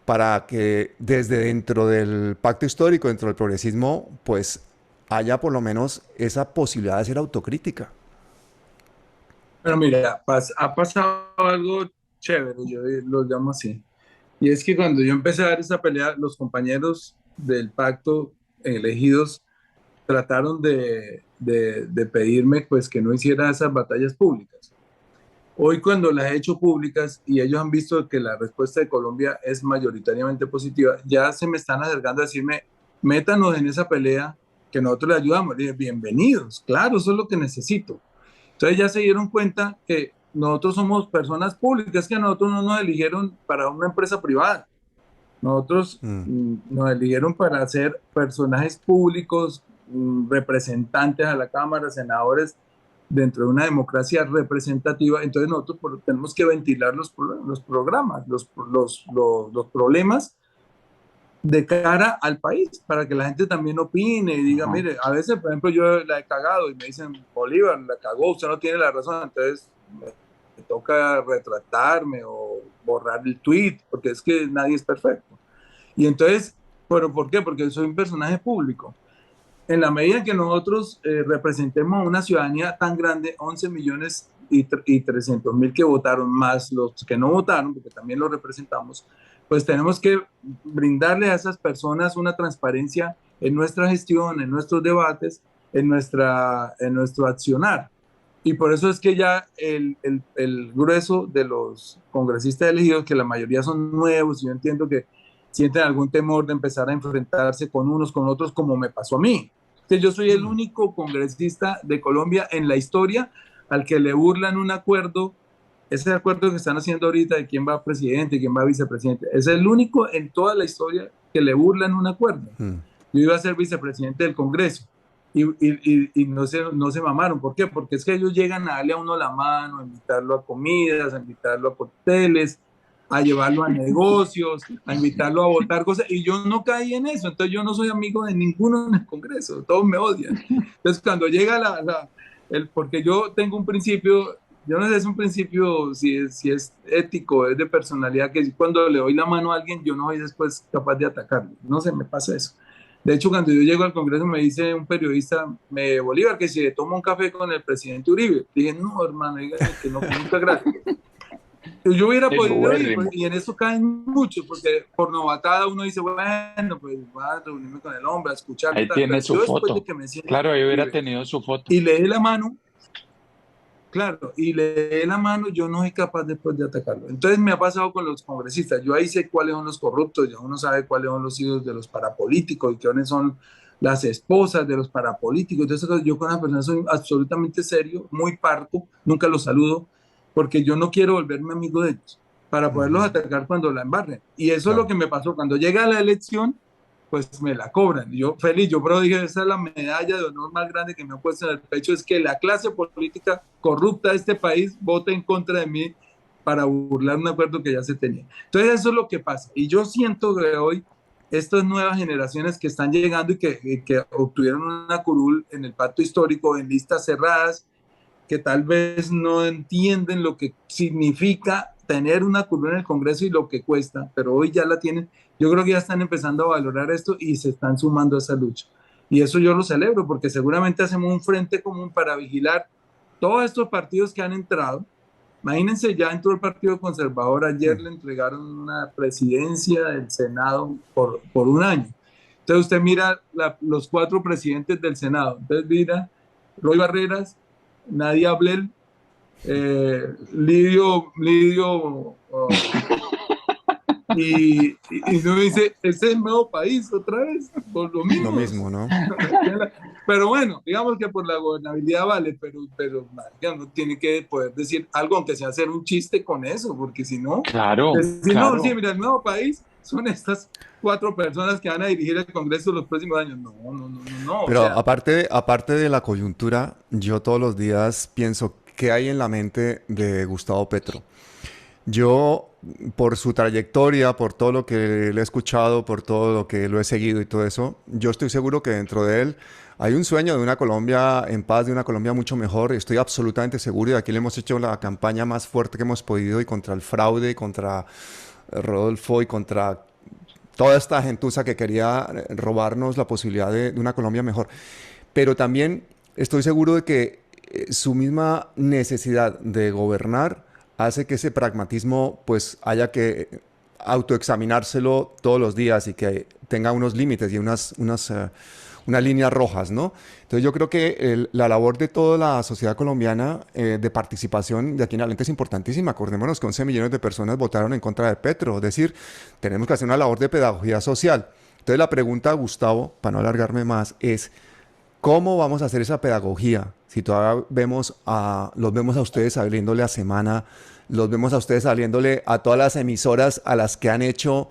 para que desde dentro del pacto histórico, dentro del progresismo, pues haya por lo menos esa posibilidad de ser autocrítica? Pero mira, ha pasado algo chévere, yo lo llamo así. Y es que cuando yo empecé a dar esa pelea, los compañeros del pacto elegidos trataron de pedirme pues que no hiciera esas batallas públicas. Hoy cuando las he hecho públicas y ellos han visto que la respuesta de Colombia es mayoritariamente positiva, ya se me están acercando a decirme, métanos en esa pelea que nosotros le ayudamos. Le dije, bienvenidos, claro, eso es lo que necesito. Entonces ya se dieron cuenta que nosotros somos personas públicas, que a nosotros no nos eligieron para una empresa privada. Nosotros Mm. nos eligieron para ser personajes públicos, representantes a la Cámara, senadores dentro de una democracia representativa. Entonces nosotros tenemos que ventilar los programas, los problemas de cara al país, para que la gente también opine y diga, Ajá. mire, a veces, por ejemplo, yo la he cagado y me dicen, Bolívar, la cagó, usted no tiene la razón, entonces me toca retratarme o borrar el tweet, porque es que nadie es perfecto. Y entonces, ¿pero por qué? Porque soy un personaje público. En la medida en que nosotros representemos a una ciudadanía tan grande, 11 millones y 300 mil que votaron, más los que no votaron, porque también los representamos, pues tenemos que brindarle a esas personas una transparencia en nuestra gestión, en nuestros debates, en nuestro accionar. Y por eso es que ya el grueso de los congresistas elegidos, que la mayoría son nuevos, y yo entiendo que sienten algún temor de empezar a enfrentarse con unos, con otros, como me pasó a mí. Entonces, yo soy el único congresista de Colombia en la historia al que le burlan un acuerdo, ese acuerdo que están haciendo ahorita de quién va a presidente y quién va a vicepresidente. Es el único en toda la historia que le burlan un acuerdo. Mm. Yo iba a ser vicepresidente del Congreso y no se mamaron. ¿Por qué? Porque es que ellos llegan a darle a uno la mano, a invitarlo a comidas, a invitarlo a cócteles, a llevarlo a negocios, a invitarlo a votar cosas, y yo no caí en eso. Entonces yo no soy amigo de ninguno en el Congreso, todos me odian. Entonces cuando llega porque yo tengo un principio, yo no sé, es un principio si es ético, es de personalidad, que cuando le doy la mano a alguien, yo no soy después capaz de atacarlo. No sé, me pasa eso. De hecho, cuando yo llego al Congreso, me dice un periodista, Bolívar, que si le toma un café con el presidente Uribe. Dije, no, hermano, dígame que no, muchas gracias. Yo hubiera Es podido ir, buérrimo. y en eso caen muchos, porque por novatada uno dice, bueno, pues voy a reunirme con el hombre, a escucharlo y Ahí tal, tiene pero su yo después de foto. que me siento Claro, ahí con hubiera Uribe tenido su foto. y le dé la mano, claro, y le dé la mano, yo no soy capaz después de atacarlo. Entonces me ha pasado con los congresistas, yo ahí sé cuáles son los corruptos, ya uno sabe cuáles son los hijos de los parapolíticos y quiénes son las esposas de los parapolíticos. Entonces yo con las personas soy absolutamente serio, muy parco, nunca los saludo, porque yo no quiero volverme amigo de ellos para poderlos atacar cuando la embarren. Y eso es lo Claro. que me pasó. Cuando llega la elección, pues me la cobran. Yo feliz, yo pero dije, esa es la medalla de honor más grande que me han puesto en el pecho, es que la clase política corrupta de este país vote en contra de mí para burlar un acuerdo que ya se tenía. Entonces eso es lo que pasa. Y yo siento que hoy estas nuevas generaciones que están llegando y que obtuvieron una curul en el pacto histórico, en listas cerradas, que tal vez no entienden lo que significa tener una curva en el Congreso y lo que cuesta, pero hoy ya la tienen. Yo creo que ya están empezando a valorar esto y se están sumando a esa lucha. Y eso yo lo celebro porque seguramente hacemos un frente común para vigilar todos estos partidos que han entrado. Imagínense, ya entró el Partido Conservador, ayer le entregaron una presidencia del Senado por un año. Entonces usted mira los 4 presidentes del Senado. Entonces mira Roy Barreras, Nadia Ablel, Lidio y uno dice, ese es el nuevo país otra vez, por lo Lo mismo. mismo, ¿no? Pero bueno, digamos que por la gobernabilidad vale, pero uno tiene que poder decir algo, aunque sea hacer un chiste con eso, porque si no, Claro, decir, no, sí, claro. mira, el nuevo país son estas 4 personas que van a dirigir el Congreso los próximos años. No, no, no, no, no. O Pero sea, aparte de la coyuntura, yo todos los días pienso qué hay en la mente de Gustavo Petro. Yo, por su trayectoria, por todo lo que le he escuchado, por todo lo que lo he seguido y todo eso, yo estoy seguro que dentro de él hay un sueño de una Colombia en paz, de una Colombia mucho mejor. Estoy absolutamente seguro y aquí le hemos hecho la campaña más fuerte que hemos podido y contra el fraude, y contra Rodolfo y contra toda esta gentuza que quería robarnos la posibilidad de una Colombia mejor. Pero también estoy seguro de que su misma necesidad de gobernar hace que ese pragmatismo pues haya que autoexaminárselo todos los días y que tenga unos límites y unas líneas rojas, ¿no? Entonces yo creo que la labor de toda la sociedad colombiana de participación de aquí en adelante es importantísima. Acordémonos que 11 millones de personas votaron en contra de Petro, es decir, tenemos que hacer una labor de pedagogía social. Entonces la pregunta, Gustavo, para no alargarme más, es ¿cómo vamos a hacer esa pedagogía? Si todavía los vemos a ustedes saliéndole a Semana, los vemos a ustedes saliéndole a todas las emisoras a las que han hecho,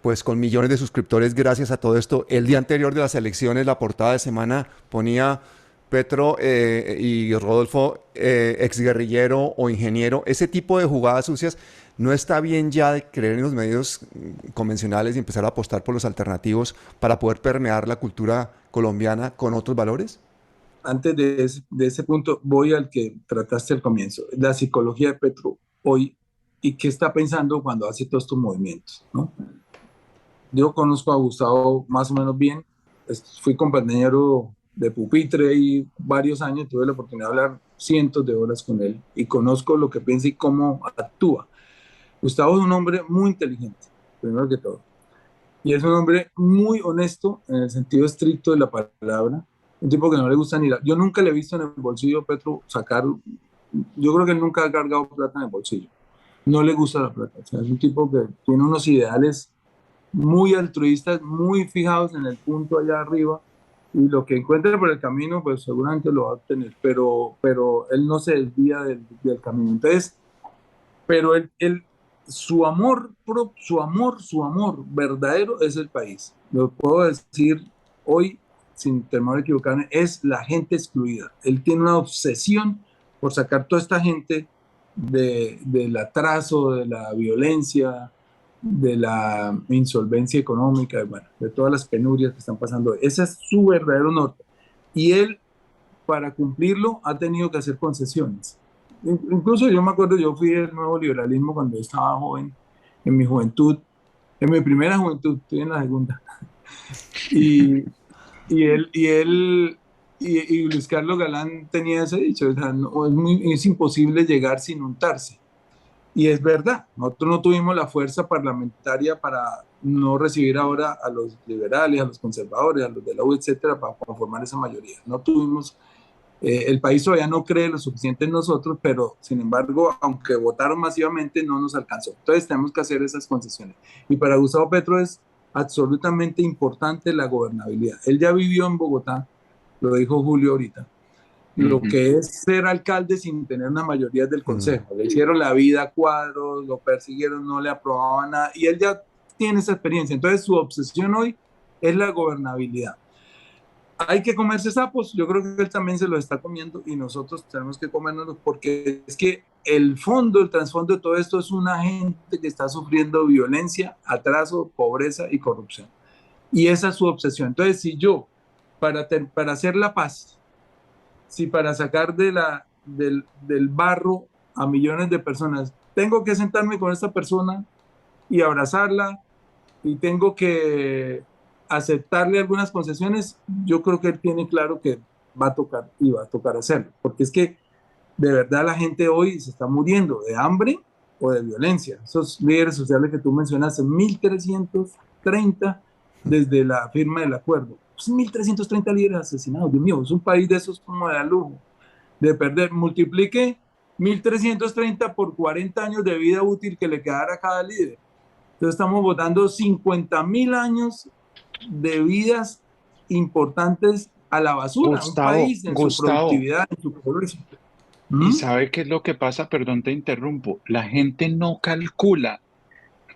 pues con millones de suscriptores gracias a todo esto. El día anterior de las elecciones, la portada de Semana ponía Petro y Rodolfo, exguerrillero o ingeniero. Ese tipo de jugadas sucias no está bien ya de creer en los medios convencionales y empezar a apostar por los alternativos para poder permear la cultura colombiana con otros valores. antes de ese punto, voy al que trataste al comienzo, la psicología de Petro hoy y qué está pensando cuando hace todos estos movimientos, ¿no? Yo conozco a Gustavo más o menos bien, fui compañero de pupitre y varios años, tuve la oportunidad de hablar cientos de horas con él y conozco lo que piensa y cómo actúa. Gustavo es un hombre muy inteligente, primero que todo, y es un hombre muy honesto en el sentido estricto de la palabra, un tipo que no le gusta ni la... Yo nunca le he visto en el bolsillo a Petro sacar, yo creo que él nunca ha cargado plata en el bolsillo, no le gusta la plata, o sea, es un tipo que tiene unos ideales muy altruistas, muy fijados en el punto allá arriba, y lo que encuentre por el camino, pues seguramente lo va a obtener, pero él no se desvía del camino. Entonces, pero su amor verdadero es el país. Lo puedo decir hoy sin temor a equivocarme, es la gente excluida. Él tiene una obsesión por sacar toda esta gente del atraso, de la violencia, de la insolvencia económica, bueno, de todas las penurias que están pasando. Ese es su verdadero norte. Y él, para cumplirlo, ha tenido que hacer concesiones. Incluso yo me acuerdo, yo fui del nuevo liberalismo cuando yo estaba joven, en mi juventud, en mi primera juventud, estoy en la segunda. Y, y Luis Carlos Galán tenía ese dicho, o sea, no, es imposible llegar sin untarse. Y es verdad, nosotros no tuvimos la fuerza parlamentaria para no recibir ahora a los liberales, a los conservadores, a los de la U, etcétera, para conformar esa mayoría. No tuvimos, el país todavía no cree lo suficiente en nosotros, pero sin embargo, aunque votaron masivamente, no nos alcanzó. Entonces tenemos que hacer esas concesiones. Y para Gustavo Petro es absolutamente importante la gobernabilidad. Él ya vivió en Bogotá, lo dijo Julio ahorita, lo que es ser alcalde sin tener una mayoría del consejo. Le hicieron la vida a cuadros, lo persiguieron, no le aprobaban nada, y él ya tiene esa experiencia. Entonces su obsesión hoy es la gobernabilidad. Hay que comerse sapos, yo creo que él también se los está comiendo y nosotros tenemos que comérnoslos, porque es que el fondo, el trasfondo de todo esto es una gente que está sufriendo violencia, atraso, pobreza y corrupción. Y esa es su obsesión. Entonces, si yo, para hacer la paz, si para sacar del barro a millones de personas, tengo que sentarme con esta persona y abrazarla y tengo que aceptarle algunas concesiones, yo creo que él tiene claro que va a tocar y va a tocar hacerlo, porque es que de verdad la gente hoy se está muriendo de hambre o de violencia. Esos líderes sociales que tú mencionaste, 1.330 desde la firma del acuerdo. 1.330 líderes asesinados, Dios mío, es un país de esos como de lujo, de perder. Multiplique 1.330 por 40 años de vida útil que le quedara a cada líder. Entonces estamos votando 50.000 años de vidas importantes a la basura. Un país en su productividad, en su progreso. ¿Y sabe qué es lo que pasa? Perdón, te interrumpo. La gente no calcula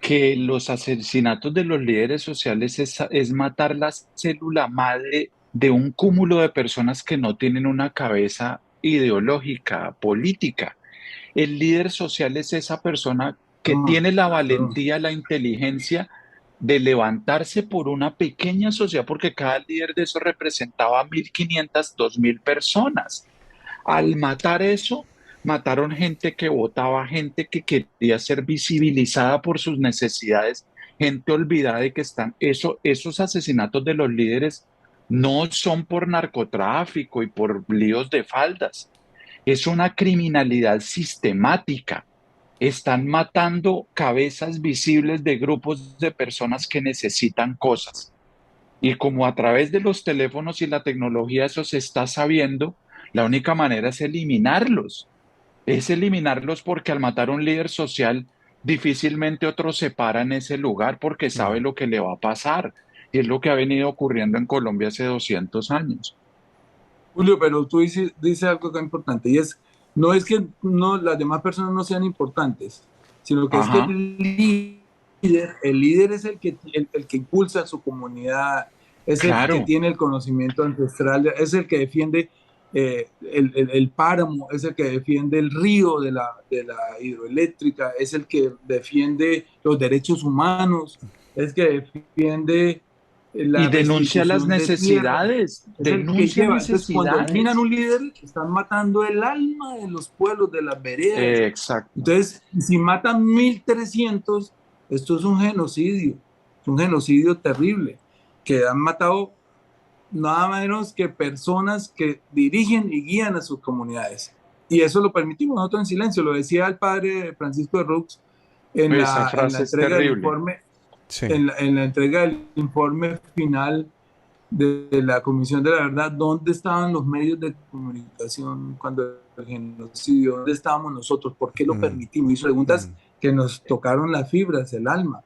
que los asesinatos de los líderes sociales es matar la célula madre de un cúmulo de personas que no tienen una cabeza ideológica, política. El líder social es esa persona que tiene la valentía, la inteligencia de levantarse por una pequeña sociedad, porque cada líder de eso representaba 1.500, 2.000 personas. Al matar eso, mataron gente que votaba, gente que quería ser visibilizada por sus necesidades, gente olvidada de que esos asesinatos de los líderes no son por narcotráfico y por líos de faldas, es una criminalidad sistemática. Están matando cabezas visibles de grupos de personas que necesitan cosas. Y como a través de los teléfonos y la tecnología eso se está sabiendo, la única manera es eliminarlos. Es eliminarlos porque al matar a un líder social, difícilmente otro se para en ese lugar porque sabe lo que le va a pasar. Y es lo que ha venido ocurriendo en Colombia hace 200 años. Julio, pero tú dices algo que es importante, y no es que las demás personas no sean importantes, sino que es que el líder es el que impulsa a su comunidad, es el que tiene el conocimiento ancestral, es el que defiende el páramo, es el que defiende el río de la hidroeléctrica, es el que defiende los derechos humanos, es el que defiende y denuncia las necesidades. Denuncia necesidades. Cuando eliminan un líder, están matando el alma de los pueblos, de las veredas. Exacto. Entonces, si matan 1.300, esto es un genocidio terrible, que han matado nada menos que personas que dirigen y guían a sus comunidades. Y eso lo permitimos nosotros en silencio. Lo decía el padre Francisco de Rux en la entrega del informe. Sí. En la entrega del informe final de la Comisión de la Verdad, ¿dónde estaban los medios de comunicación cuando el genocidio? ¿Dónde estábamos nosotros? ¿Por qué lo permitimos? Y preguntas que nos tocaron las fibras, el alma.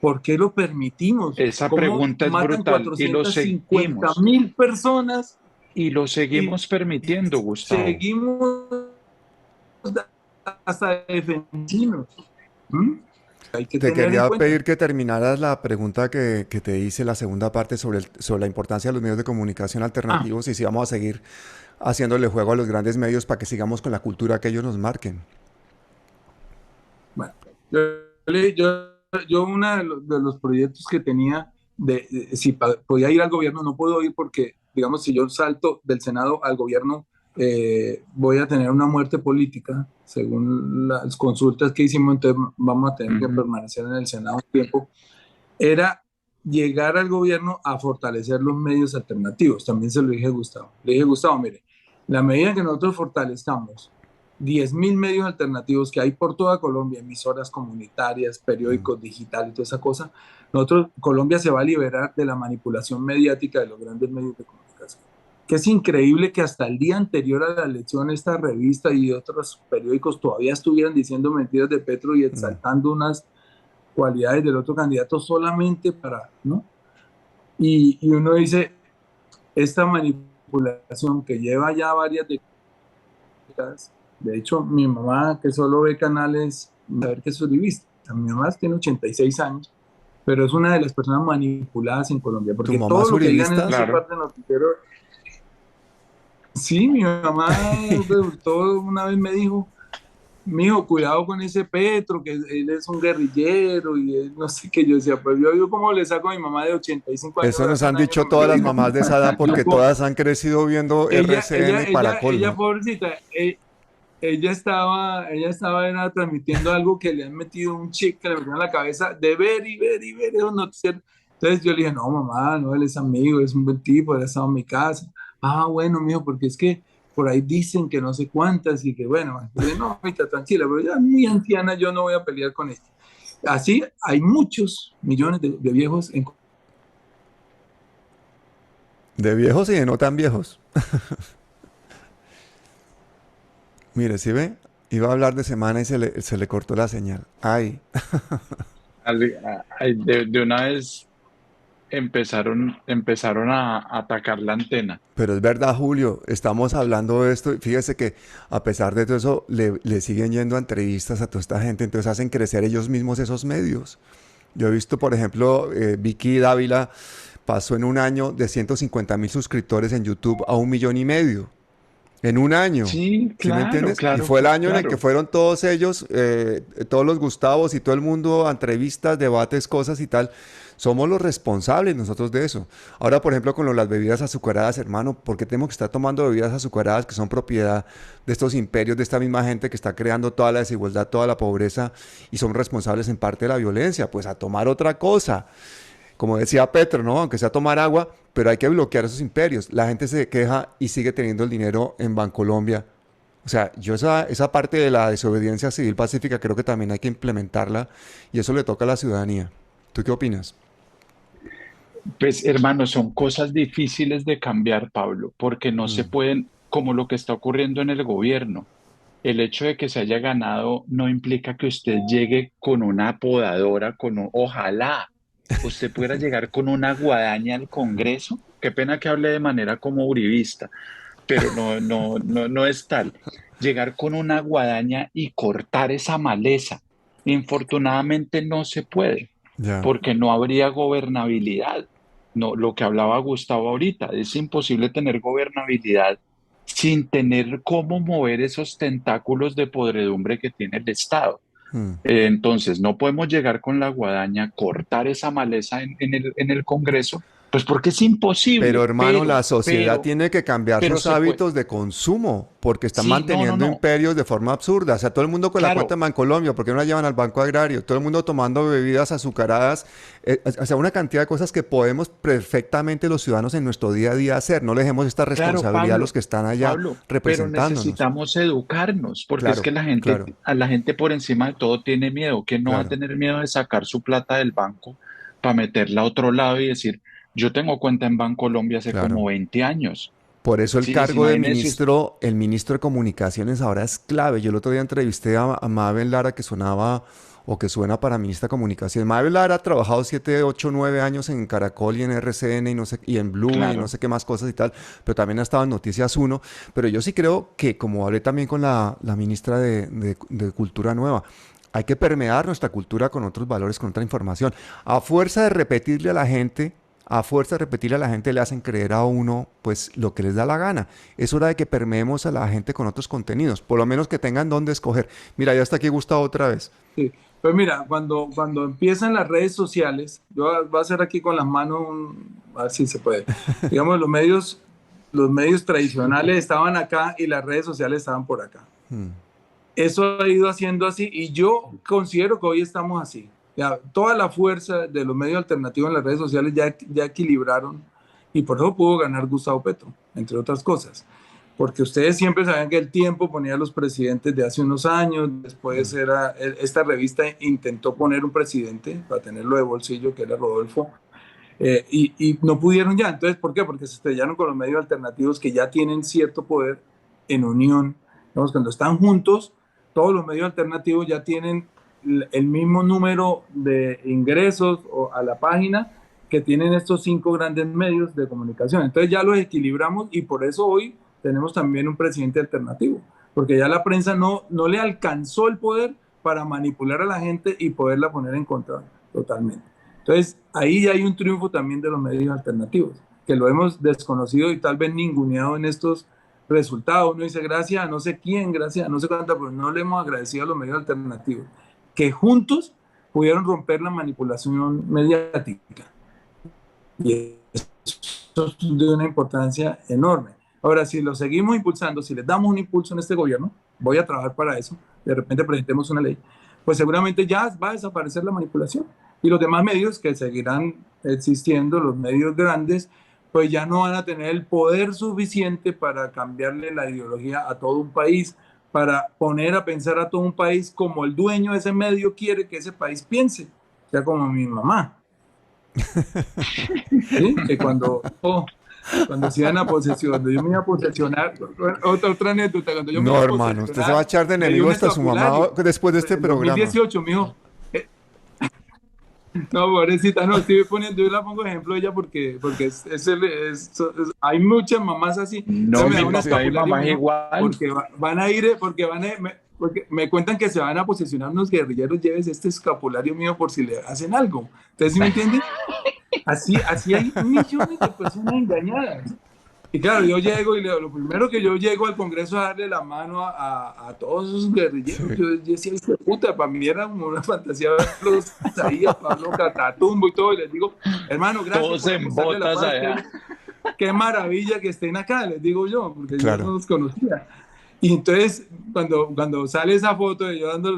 ¿Por qué lo permitimos? Esa pregunta es brutal. Y lo seguimos. 450.000 personas. Y lo seguimos permitiendo, Gustavo. Seguimos hasta defendidos. hay que Te tener en quería cuenta. pedir que terminaras la pregunta que te hice, la segunda parte sobre la importancia de los medios de comunicación Ah, alternativos y si vamos a seguir haciéndole juego a los grandes medios para que sigamos con la cultura que ellos nos marquen. bueno, yo, yo uno de los proyectos que tenía si podía ir al gobierno, no puedo ir porque, digamos, si yo salto del Senado al gobierno, voy a tener una muerte política, según las consultas que hicimos, entonces vamos a tener que Ujú. permanecer en el Senado un tiempo. Era llegar al gobierno a fortalecer los medios alternativos. También se lo dije a Gustavo. Le dije, Gustavo, mire, la medida en que nosotros fortalezcamos 10.000 medios alternativos que hay por toda Colombia, emisoras comunitarias, Mm. periódicos digitales y toda esa cosa, nosotros, Colombia se va a liberar de la manipulación mediática de los grandes medios de comunicación. Que es increíble que hasta el día anterior a la elección esta revista y otros periódicos todavía estuvieran diciendo mentiras de Petro y Mm. exaltando unas cualidades del otro candidato solamente para, ¿no? Y uno dice, esta manipulación que lleva ya varias décadas, de hecho, mi mamá, que solo ve canales, saber que es uribista, mi mamá tiene 86 años, pero es una de las personas manipuladas en Colombia, ¿Tu porque mamá todo es lo que digan en uribista? ese Claro. parte noticiero, sí, mi mamá resultó, una vez me dijo, mijo, cuidado con ese Petro, que él es un guerrillero y él no sé qué. Yo decía, pues yo como le saco a mi mamá de 85 años Eso nos hace han un año dicho que me todas lo las dijo. mamás de esa edad Yo, porque todas han crecido viendo RCN y para ella, colmo. pobrecita, ella estaba era, transmitiendo algo que le han metido un chip que le metió en la cabeza de ver y ver y ver esos noticieros. Entonces yo le dije, no, mamá, no, él es amigo, es un buen tipo, él ha estado en mi casa. Ah, bueno, mijo, porque es que por ahí dicen que no sé cuántas y que bueno, yo le dije, no, ahorita tranquila, pero ya muy anciana, yo no voy a pelear con ella. Así hay muchos millones de viejos en... De viejos y de no tan viejos. Mire, ¿sí ve? Iba a hablar de semana y se le cortó la señal. Ay, De una vez empezaron a atacar la antena. pero es verdad, Julio, estamos hablando de esto y fíjese que a pesar de todo eso le siguen yendo a entrevistas a toda esta gente, entonces hacen crecer ellos mismos esos medios. Yo he visto, por ejemplo, Vicky Dávila pasó en un año de 150.000 suscriptores en YouTube a 1,5 millones. En un año, Sí, ¿sí me claro, entiendes? Y claro, fue el año en el que claro. fueron todos ellos, todos los Gustavos y todo el mundo a entrevistas, debates, cosas y tal. Somos los responsables nosotros de eso. Ahora, por ejemplo, con las bebidas azucaradas, hermano, ¿por qué tenemos que estar tomando bebidas azucaradas que son propiedad de estos imperios, de esta misma gente que está creando toda la desigualdad, toda la pobreza y son responsables en parte de la violencia? Pues a tomar otra cosa. Como decía Petro, ¿no? Aunque sea tomar agua, pero hay que bloquear esos imperios. La gente se queja y sigue teniendo el dinero en Bancolombia. O sea, yo esa parte de la desobediencia civil pacífica creo que también hay que implementarla y eso le toca a la ciudadanía. ¿Tú qué opinas? Pues hermano, son cosas difíciles de cambiar, Pablo, porque no se Mm. pueden, como lo que está ocurriendo en el gobierno. El hecho de que se haya ganado no implica que usted llegue con una podadora, ojalá usted pudiera llegar con una guadaña al Congreso. Qué pena que hable de manera como uribista, pero no es tal. Llegar con una guadaña y cortar esa maleza. Infortunadamente no se puede, Ya. porque no habría gobernabilidad. No, lo que hablaba Gustavo ahorita, es imposible tener gobernabilidad sin tener cómo mover esos tentáculos de podredumbre que tiene el Estado. Mm. Entonces, no podemos llegar con la guadaña, cortar esa maleza en el Congreso, pues porque es Pero imposible, hermano, la sociedad pero, tiene que cambiar pero sus se puede. hábitos de consumo porque están Sí, no, no, manteniendo no, imperios de forma absurda. O sea, todo el mundo con la cuenta claro, en Bancolombia, ¿por qué no la llevan al Banco Agrario? Todo el mundo tomando bebidas azucaradas. O sea, una cantidad de cosas que podemos perfectamente los ciudadanos en nuestro día a día hacer. No le dejemos esta claro, responsabilidad a los Pablo, que están allá Pablo, pero representándonos. necesitamos educarnos, porque es Claro, que claro, a la gente por encima de todo tiene miedo, que no va a claro. tener miedo de sacar su plata del banco para meterla a otro lado y decir, yo tengo cuenta en Bancolombia hace Claro. como 20 años. Por eso el Sí, cargo de imagínese. ministro, el ministro de Comunicaciones ahora es clave. Yo el otro día entrevisté a Mabel Lara que sonaba o que suena para ministra de Comunicaciones. Mabel Lara ha trabajado 7, 8, 9 años en Caracol y en RCN y no sé, y en Blue y no Claro, sé qué más cosas y tal, pero también ha estado en Noticias Uno. Pero yo sí creo que, como hablé también con la ministra de Cultura Nueva, Hay que permear nuestra cultura con otros valores, con otra información. A fuerza de repetirle a la gente, le hacen creer a uno pues lo que les da la gana. Es hora de que permeemos a la gente con otros contenidos, por lo menos que tengan dónde escoger. Mira, ya está aquí Gustavo otra vez. Sí. Pues mira, cuando empiezan las redes sociales, yo voy a hacer aquí con las manos, a ver si se puede. Digamos, los medios tradicionales estaban acá y las redes sociales estaban por acá. Eso ha ido haciendo así y yo considero que hoy estamos así. Ya, toda la fuerza de los medios alternativos en las redes sociales ya equilibraron y por eso pudo ganar Gustavo Petro, entre otras cosas. Porque ustedes siempre sabían que El Tiempo ponía a los presidentes de hace unos años, después esta revista intentó poner un presidente para tenerlo de bolsillo, que era Rodolfo, y no pudieron ya. Entonces, ¿por qué? Porque se estrellaron con los medios alternativos que ya tienen cierto poder en unión. Digamos, cuando están juntos, todos los medios alternativos ya tienen el mismo número de ingresos a la página que tienen estos 5 grandes medios de comunicación. Entonces ya los equilibramos y por eso hoy tenemos también un presidente alternativo, porque ya la prensa no le alcanzó el poder para manipular a la gente y poderla poner en contra totalmente. Entonces ahí ya hay un triunfo también de los medios alternativos, que lo hemos desconocido y tal vez ninguneado en estos resultados. Uno dice gracias a no sé quién, gracias a no sé cuánta, pero no le hemos agradecido a los medios alternativos, que juntos pudieron romper la manipulación mediática. Y eso es de una importancia enorme. Ahora, si lo seguimos impulsando, si les damos un impulso en este gobierno, voy a trabajar para eso, de repente presentemos una ley, pues seguramente ya va a desaparecer la manipulación. Y los demás medios que seguirán existiendo, los medios grandes, pues ya no van a tener el poder suficiente para cambiarle la ideología a todo un país, para poner a pensar a todo un país como el dueño de ese medio quiere que ese país piense, o sea, como mi mamá. ¿Sí? Que cuando se iban a posesión, cuando yo me iba a posesionar, otra anécdota, cuando yo me iba a posesionar, hermano, usted se va a echar de enemigo hasta su mamá después de este programa. 2018, mijo. No, pobrecita, no, estoy poniendo, yo la pongo de ejemplo de ella porque hay muchas mamás así. No, mi mamá es igual. Porque me cuentan que se van a posesionar unos guerrilleros, lleves este escapulario mío por si le hacen algo. ¿Ustedes sí me entienden? Así hay millones de personas engañadas. Y claro, yo llego y lo primero que yo llego al Congreso a darle la mano a todos esos guerrilleros. Yo decía, puta, para mí era como una fantasía verlos ahí, a Pablo Catatumbo y todo. Y les digo, hermano, gracias. Todos en botas allá. Qué maravilla que estén acá, les digo yo, porque claro, yo no los conocía. Y entonces, cuando sale esa foto de yo dándole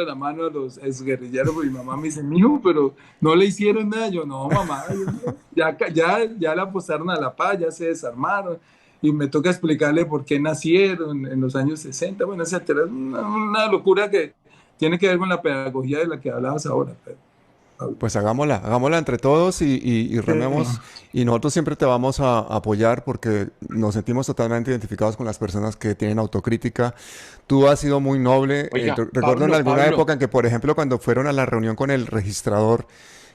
la mano a los exguerrilleros, pues mi mamá me dice, mijo, pero no le hicieron nada. Yo, no, mamá, ya la apostaron a la paz, ya se desarmaron. Y me toca explicarle por qué nacieron en los años 60, bueno, etcétera. Es una locura que tiene que ver con la pedagogía de la que hablabas ahora, Pedro. Pues hagámosla entre todos y rememos. Y nosotros siempre te vamos a apoyar porque nos sentimos totalmente identificados con las personas que tienen autocrítica. Tú has sido muy noble. Oiga, recuerdo en alguna época en que, por ejemplo, cuando fueron a la reunión con el registrador,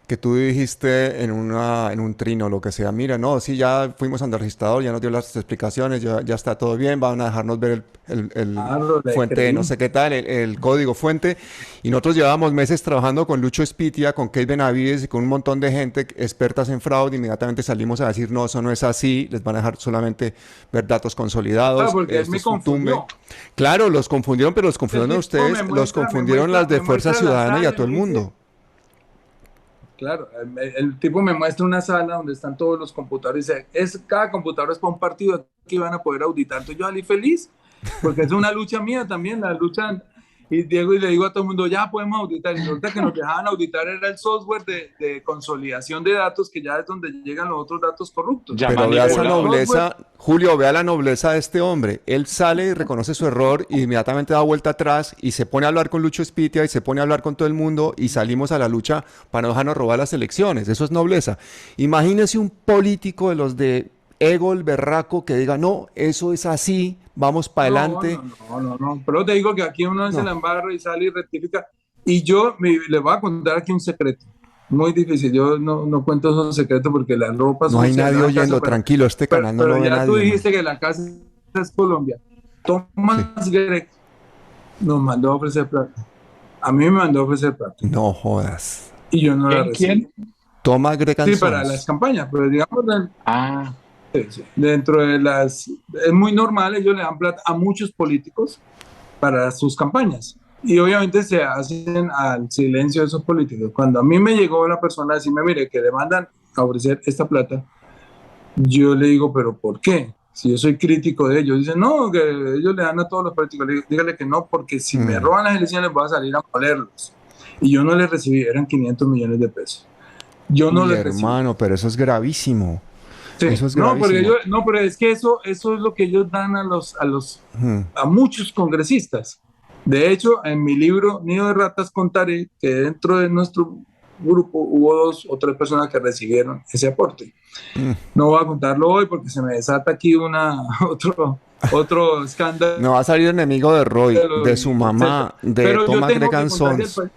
que tú dijiste en un trino, lo que sea, mira, no, sí, ya fuimos al registrador, ya nos dio las explicaciones, ya está todo bien, van a dejarnos ver el fuente, no sé qué tal, el código fuente. Y nosotros llevábamos meses trabajando con Lucho Espitia, con Kate Benavides y con un montón de gente expertas en fraude. Inmediatamente salimos a decir, no, eso no es así, les van a dejar solamente ver datos consolidados. Porque él me confundió. Claro, los confundieron, pero los confundieron a ustedes, los confundieron las de Fuerza Ciudadana y a todo el mundo. Claro, el tipo me muestra una sala donde están todos los computadores y dice, cada computador es para un partido que van a poder auditar. Entonces yo salí feliz, porque es una lucha mía también, la lucha. Y le digo a todo el mundo, ya podemos auditar. Y resulta que nos dejaban auditar era el software de consolidación de datos, que ya es donde llegan los otros datos corruptos. Pero vea esa nobleza, Julio, vea la nobleza de este hombre. Él sale y reconoce su error y inmediatamente da vuelta atrás y se pone a hablar con Lucho Espitia y se pone a hablar con todo el mundo y salimos a la lucha para no dejarnos robar las elecciones. Eso es nobleza. Imagínese un político de los de ego, el berraco, que diga, no, eso es así, vamos para adelante. No. Pero te digo que aquí uno se la embarra y sale y rectifica. Y yo le voy a contar aquí un secreto. Muy difícil. Yo no cuento esos secretos porque la ropa... No hay nadie oyendo, tranquilo, este canal no lo ve nadie. Pero ya tú dijiste que la casa es Colombia. Tomás Gregg nos mandó a ofrecer plata. A mí me mandó a ofrecer plata No jodas. y yo no la ¿En recibí. quién? Toma Gregan Sí, para las Sons. campañas, pero digamos, Ah, dentro de las... Es muy normal, ellos le dan plata a muchos políticos para sus campañas. Y obviamente se hacen al silencio de esos políticos. Cuando a mí me llegó la persona a decirme, mire, que demandan a ofrecer esta plata, yo le digo, pero ¿por qué? Si yo soy crítico de ellos, dicen, no, que ellos le dan a todos los políticos. Le digo, dígale que no, porque si me Mm. roban las elecciones voy a salir a molerlos. Y yo no les recibí, eran 500 millones de pesos. Yo no Uy, les recibí. hermano, pero eso es gravísimo. Sí, Eso es no, porque gravísimo. no, pero es que eso es lo que ellos dan Mm. a muchos congresistas. De hecho, en mi libro Nido de Ratas contaré que dentro de nuestro grupo hubo 2 o 3 personas que recibieron ese aporte. Mm. No voy a contarlo hoy porque se me desata aquí otro escándalo No va a salir enemigo de Roy, de su y etcétera. mamá, de Pero yo Toma tengo que Gregan contarle Sons.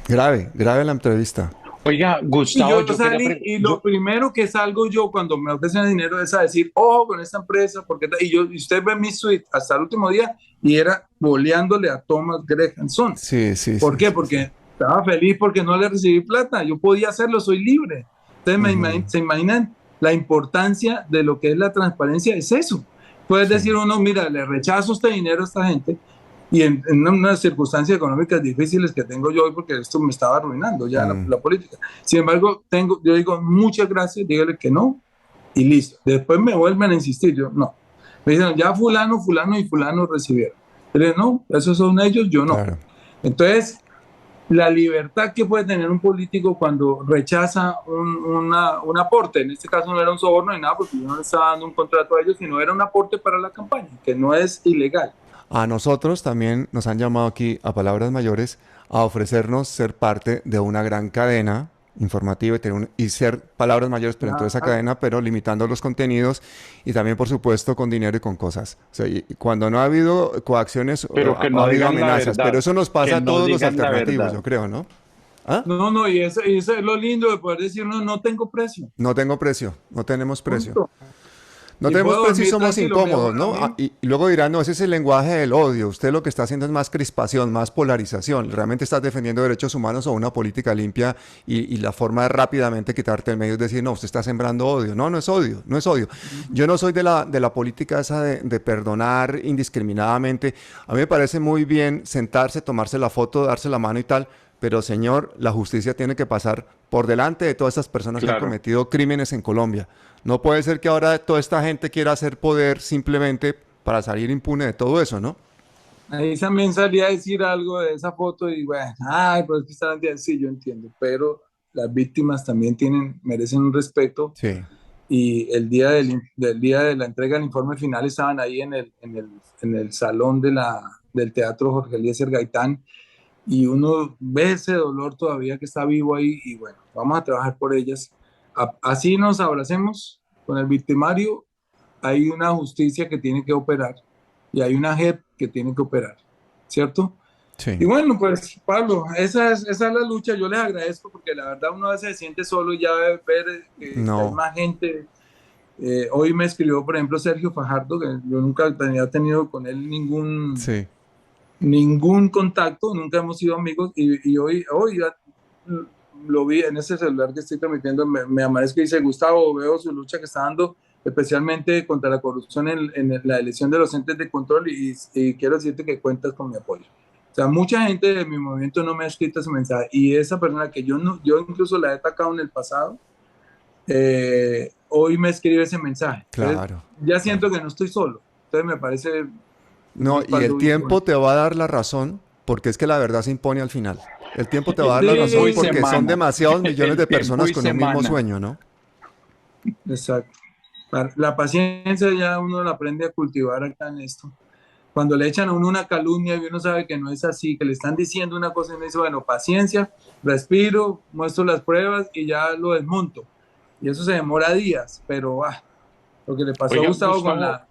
Grave, grave la entrevista. oiga, y Gustavo, yo yo quería salí y lo primero que salgo yo cuando me ofrecen dinero es a decir, ojo con esta empresa, porque y usted ve mi suite hasta el último día y era boleándole a Thomas Greganson. Sí, sí, ¿Por sí, qué? sí, sí. Porque estaba feliz porque no le recibí plata. Yo podía hacerlo, soy libre. Ustedes Ujú. se imaginan la importancia de lo que es la transparencia. Es eso. Puedes Sí. decir uno, mira, le rechazo este dinero a esta gente y en unas circunstancias económicas difíciles que tengo yo hoy porque esto me estaba arruinando ya Mm. la política. Sin embargo, yo digo, muchas gracias, dígale que no y listo. Después me vuelven a insistir, yo no. Me dicen, ya fulano, fulano y fulano recibieron. Yo le digo, no, esos son ellos, yo no. Claro. Entonces, la libertad que puede tener un político cuando rechaza un aporte, en este caso no era un soborno ni nada, porque yo no le estaba dando un contrato a ellos, sino era un aporte para la campaña, que no es ilegal. A nosotros también nos han llamado aquí a Palabras Mayores a ofrecernos ser parte de una gran cadena informativa y ser Palabras Mayores, pero en toda esa Claro. cadena, pero limitando los contenidos y también, por supuesto, con dinero y con cosas. O sea, y cuando no ha habido coacciones, pero que ha no habido digan la amenazas, pero verdad, eso nos que pasa a no todos los digan la alternativos, verdad. yo creo, ¿no? ¿Ah? No, no, y eso es lo lindo de poder decir, no, no tengo precio, No tengo precio, no tenemos precio. punto. No Y tenemos puedo precio y dormir somos tranquilo, incómodos, a ¿no? mí, Y luego dirán, no, ese es el lenguaje del odio. Usted lo que está haciendo es más crispación, más polarización. Realmente estás defendiendo derechos humanos o una política limpia y la forma de rápidamente quitarte el medio es decir, no, usted está sembrando odio. No, no es odio, no es odio. Yo no soy de la política esa de perdonar indiscriminadamente. A mí me parece muy bien sentarse, tomarse la foto, darse la mano y tal, pero señor, la justicia tiene que pasar por delante de todas estas personas que han Claro. cometido crímenes en Colombia. No puede ser que ahora toda esta gente quiera hacer poder simplemente para salir impune de todo eso, ¿no? ahí también salía a decir algo de esa foto y bueno, ay, pues que estaban diciendo, sí, yo entiendo, pero las víctimas también merecen un respeto Sí. y del día de la entrega del informe final estaban ahí en el salón del Teatro Jorge Eliezer Gaitán y uno ve ese dolor todavía que está vivo ahí y bueno, vamos a trabajar por ellas. Así nos abracemos con el victimario, hay una justicia que tiene que operar y hay una JEP que tiene que operar, ¿cierto? Y Sí. bueno, pues Pablo, esa es la lucha, yo les agradezco porque la verdad uno a veces se siente solo y ya ver que hay No. más gente. Hoy me escribió, por ejemplo, Sergio Fajardo, que yo nunca había tenido con él Sí. ningún contacto, nunca hemos sido amigos, y hoy ya lo vi en ese celular que estoy transmitiendo, me amanezco y dice, Gustavo, veo su lucha que está dando, especialmente contra la corrupción en la elección de los entes de control, y quiero decirte que cuentas con mi apoyo. O sea, mucha gente de mi movimiento no me ha escrito ese mensaje, y esa persona que yo incluso la he atacado en el pasado, hoy me escribe ese mensaje. Entonces, Claro. ya Claro. siento que no estoy solo. Entonces me parece un No, y el respaldo bien tiempo bonito. te va a dar la razón porque es que la verdad se impone al final. El tiempo te va a dar El la tiempo razón y Sí, porque son semana. demasiados millones El de tiempo personas y con un mismo semana. sueño, ¿no? exacto. La paciencia ya uno la aprende a cultivar acá en esto. Cuando le echan a uno una calumnia y uno sabe que no es así, que le están diciendo una cosa y uno dice, bueno, paciencia, respiro, muestro las pruebas y ya lo desmonto. Y eso se demora días, pero lo que le pasó a Oiga, Gustavo con Gustavo, la...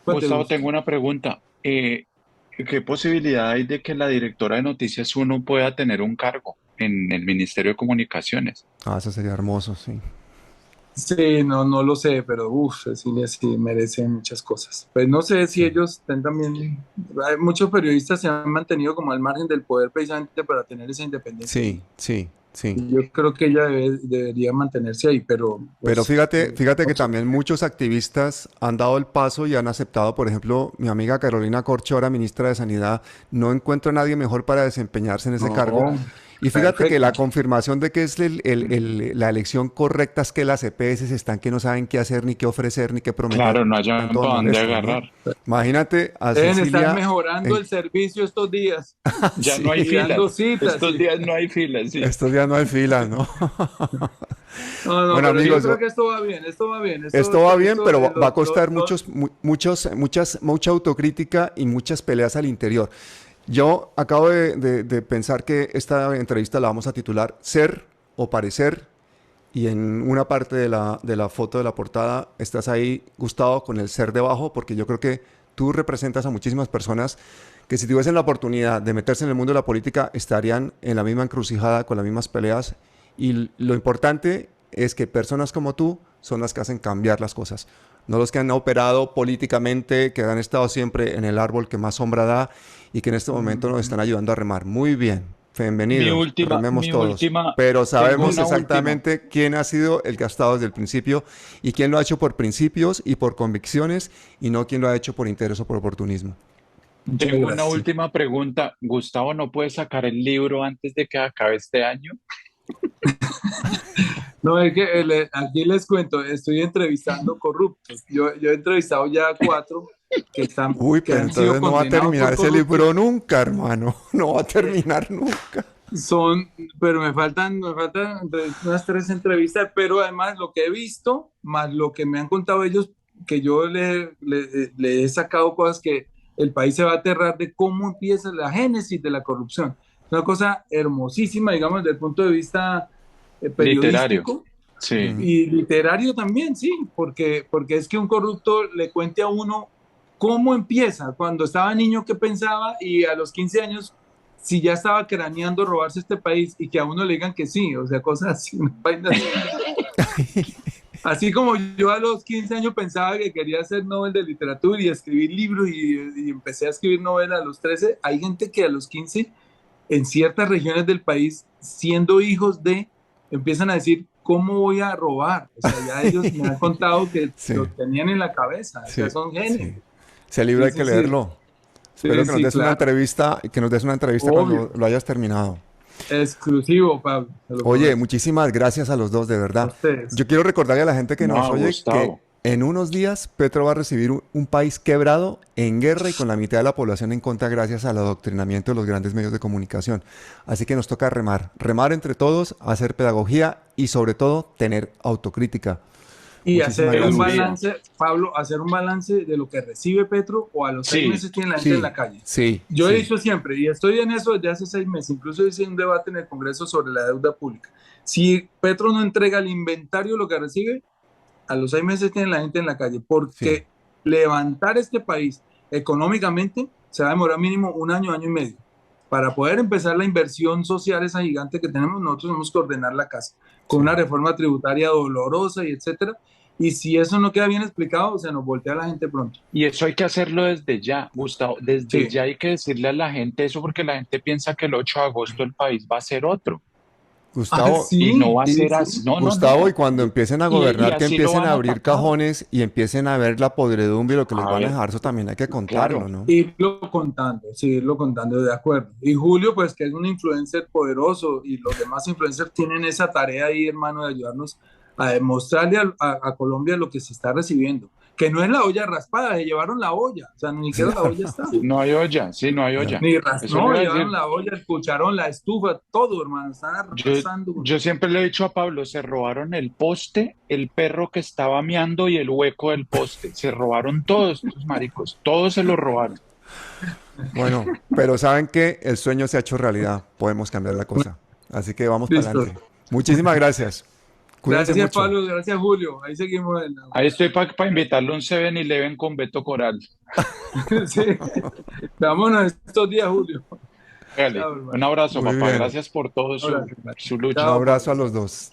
Cuéntelo Tengo usted. una pregunta. ¿Qué posibilidad hay de que la directora de Noticias Uno pueda tener un cargo en el Ministerio de Comunicaciones? Ah, eso sería hermoso, sí. Sí, no, no lo sé, pero uff, Cecilia sí merece muchas cosas. Pues no sé si Sí, ellos estén también, muchos periodistas se han mantenido como al margen del poder precisamente para tener esa independencia sí, sí, sí. y yo creo que ella debería mantenerse ahí, pero Pero pues fíjate no que sé. también muchos activistas han dado el paso y han aceptado, por ejemplo, mi amiga Carolina Corchora, ministra de Sanidad, no encuentra a nadie mejor para desempeñarse en ese cargo. No, Y fíjate que la perfecto. confirmación de que es la elección correcta es que las EPS están que no saben qué hacer, ni qué ofrecer, ni qué prometer. Claro, no Están hayan todos para dónde molestos, ¿no? agarrar. Imagínate a Deben estar Cecilia mejorando en... el servicio estos días Ya no hay y Sí, filas. dando citas. Estos Sí. días no hay filas, sí. estos días no hay filas, ¿no? No, no, Bueno, pero yo amigos, creo que esto va bien, esto va bien, esto va bien, pero va a lo, costar mucha autocrítica y muchas peleas al interior. Yo acabo de pensar que esta entrevista la vamos a titular Ser o Parecer, y en una parte de la foto de la portada estás ahí, Gustavo, con el ser debajo, porque yo creo que tú representas a muchísimas personas que si tuviesen la oportunidad de meterse en el mundo de la política estarían en la misma encrucijada, con las mismas peleas, y lo importante es que personas como tú son las que hacen cambiar las cosas, no los que han operado políticamente, que han estado siempre en el árbol que más sombra da y que en este momento nos están ayudando a remar. Muy bien, bienvenidos, rememos Mi todos. última, Pero tengo sabemos una última. exactamente quién ha sido el que ha estado desde el principio y quién lo ha hecho por principios y por convicciones y no quién lo ha hecho por interés o por oportunismo. muchas Tengo una gracias. última pregunta. Gustavo, ¿no puede sacar el libro antes de que acabe este año? No, es que aquí les cuento, estoy entrevistando corruptos. Yo he entrevistado ya 4 Uy, que pero han sido entonces no va a condenados terminar por ese libro corrupción. nunca, hermano. No va a Eh, terminar nunca. son, pero me faltan unas 3 entrevistas, pero además lo que he visto, más lo que me han contado ellos, que yo le he sacado cosas que el país se va a aterrar de cómo empieza la génesis de la corrupción. Es una cosa hermosísima, digamos, desde el punto de vista Literario. periodístico Sí. Ujú. y literario también, sí, porque es que un corrupto le cuente a uno cómo empieza, cuando estaba niño, qué pensaba y a los 15 años, si ya estaba craneando robarse este país y que a uno le digan que sí, o sea, cosas así, una vaina así. Así como yo a los 15 años pensaba que quería ser Nobel de literatura y escribir libros y empecé a escribir novelas a los 13, hay gente que a los 15 en ciertas regiones del país, siendo hijos de, empiezan a decir, ¿cómo voy a robar? O sea, ya ellos me han contado que Sí, lo tenían en la cabeza, o sea, sí, son genios. sí. Ese libro Sí, hay que sí, sí, leerlo. Espero sí, que nos sí, des una claro, entrevista, que nos des una entrevista cuando obvio, lo hayas terminado. exclusivo, Pablo, te lo Oye, prometo. muchísimas gracias a los dos, de A verdad. ustedes. Yo quiero recordarle a la gente que nos No, oye que Gustavo. en unos días Petro va a recibir un país quebrado, en guerra y con la mitad de la población en contra gracias al adoctrinamiento de los grandes medios de comunicación. Así que nos toca remar, remar entre todos, hacer pedagogía y sobre todo tener autocrítica. Y Muchísimas hacer un gracias. Sabiduría. balance, Pablo, hacer un balance de lo que recibe Petro o a los 6 meses Sí, tiene la gente en Sí, la calle. sí, Yo he sí, dicho siempre, y estoy en eso desde hace 6 meses, incluso hice un debate en el Congreso sobre la deuda pública. Si Petro no entrega el inventario de lo que recibe, a los 6 meses tiene la gente en la calle, sí. porque levantar este país económicamente se va a demorar mínimo un año, año y medio. Para poder empezar la inversión social, esa gigante que tenemos, nosotros tenemos que ordenar la casa con Sí. una reforma tributaria dolorosa y etcétera. Y si eso no queda bien explicado, se nos voltea la gente pronto. y eso hay que hacerlo desde ya, Gustavo. Desde Sí. ya hay que decirle a la gente eso porque la gente piensa que el 8 de agosto el país va a ser otro Ah, Gustavo, y no sí, va a sí, ser sí. así. No, no, Gustavo, y no. cuando empiecen a Y gobernar, que así lo empiecen van a a abrir tapar. cajones y empiecen a ver la podredumbre y lo que les A van a ver, dejar, eso también hay que contarlo, claro. ¿no? Irlo contando, sí, irlo contando, de acuerdo. Y Julio, pues que es un influencer poderoso y los demás influencers tienen esa tarea ahí, hermano, de ayudarnos a demostrarle a Colombia lo que se está recibiendo. Que no es la olla raspada, se llevaron la olla, o sea, ni siquiera la olla está. No hay olla, sí, no hay olla. Eso le No, iba a llevaron decir. la olla, el cucharón, la estufa, todo, hermano, están Yo, arrasando con yo todo. siempre le he dicho a Pablo, se robaron el poste, el perro que estaba meando y el hueco del poste. Se robaron todos estos maricos, todos se lo robaron. Bueno, pero saben que el sueño se ha hecho realidad, podemos cambiar la cosa. Así que vamos para Listo. adelante. Muchísimas gracias. Cuídense Gracias, mucho. Pablo, gracias, Julio. Ahí seguimos en la... Ahí estoy para invitarle a un 7-Eleven con Beto Coral. Sí. Vámonos estos días, Julio. Hágale. Chao, Un hermano. abrazo, Muy papá. bien. Gracias por todo Ahora, su Un lucha. chao, abrazo a Pablo. los dos.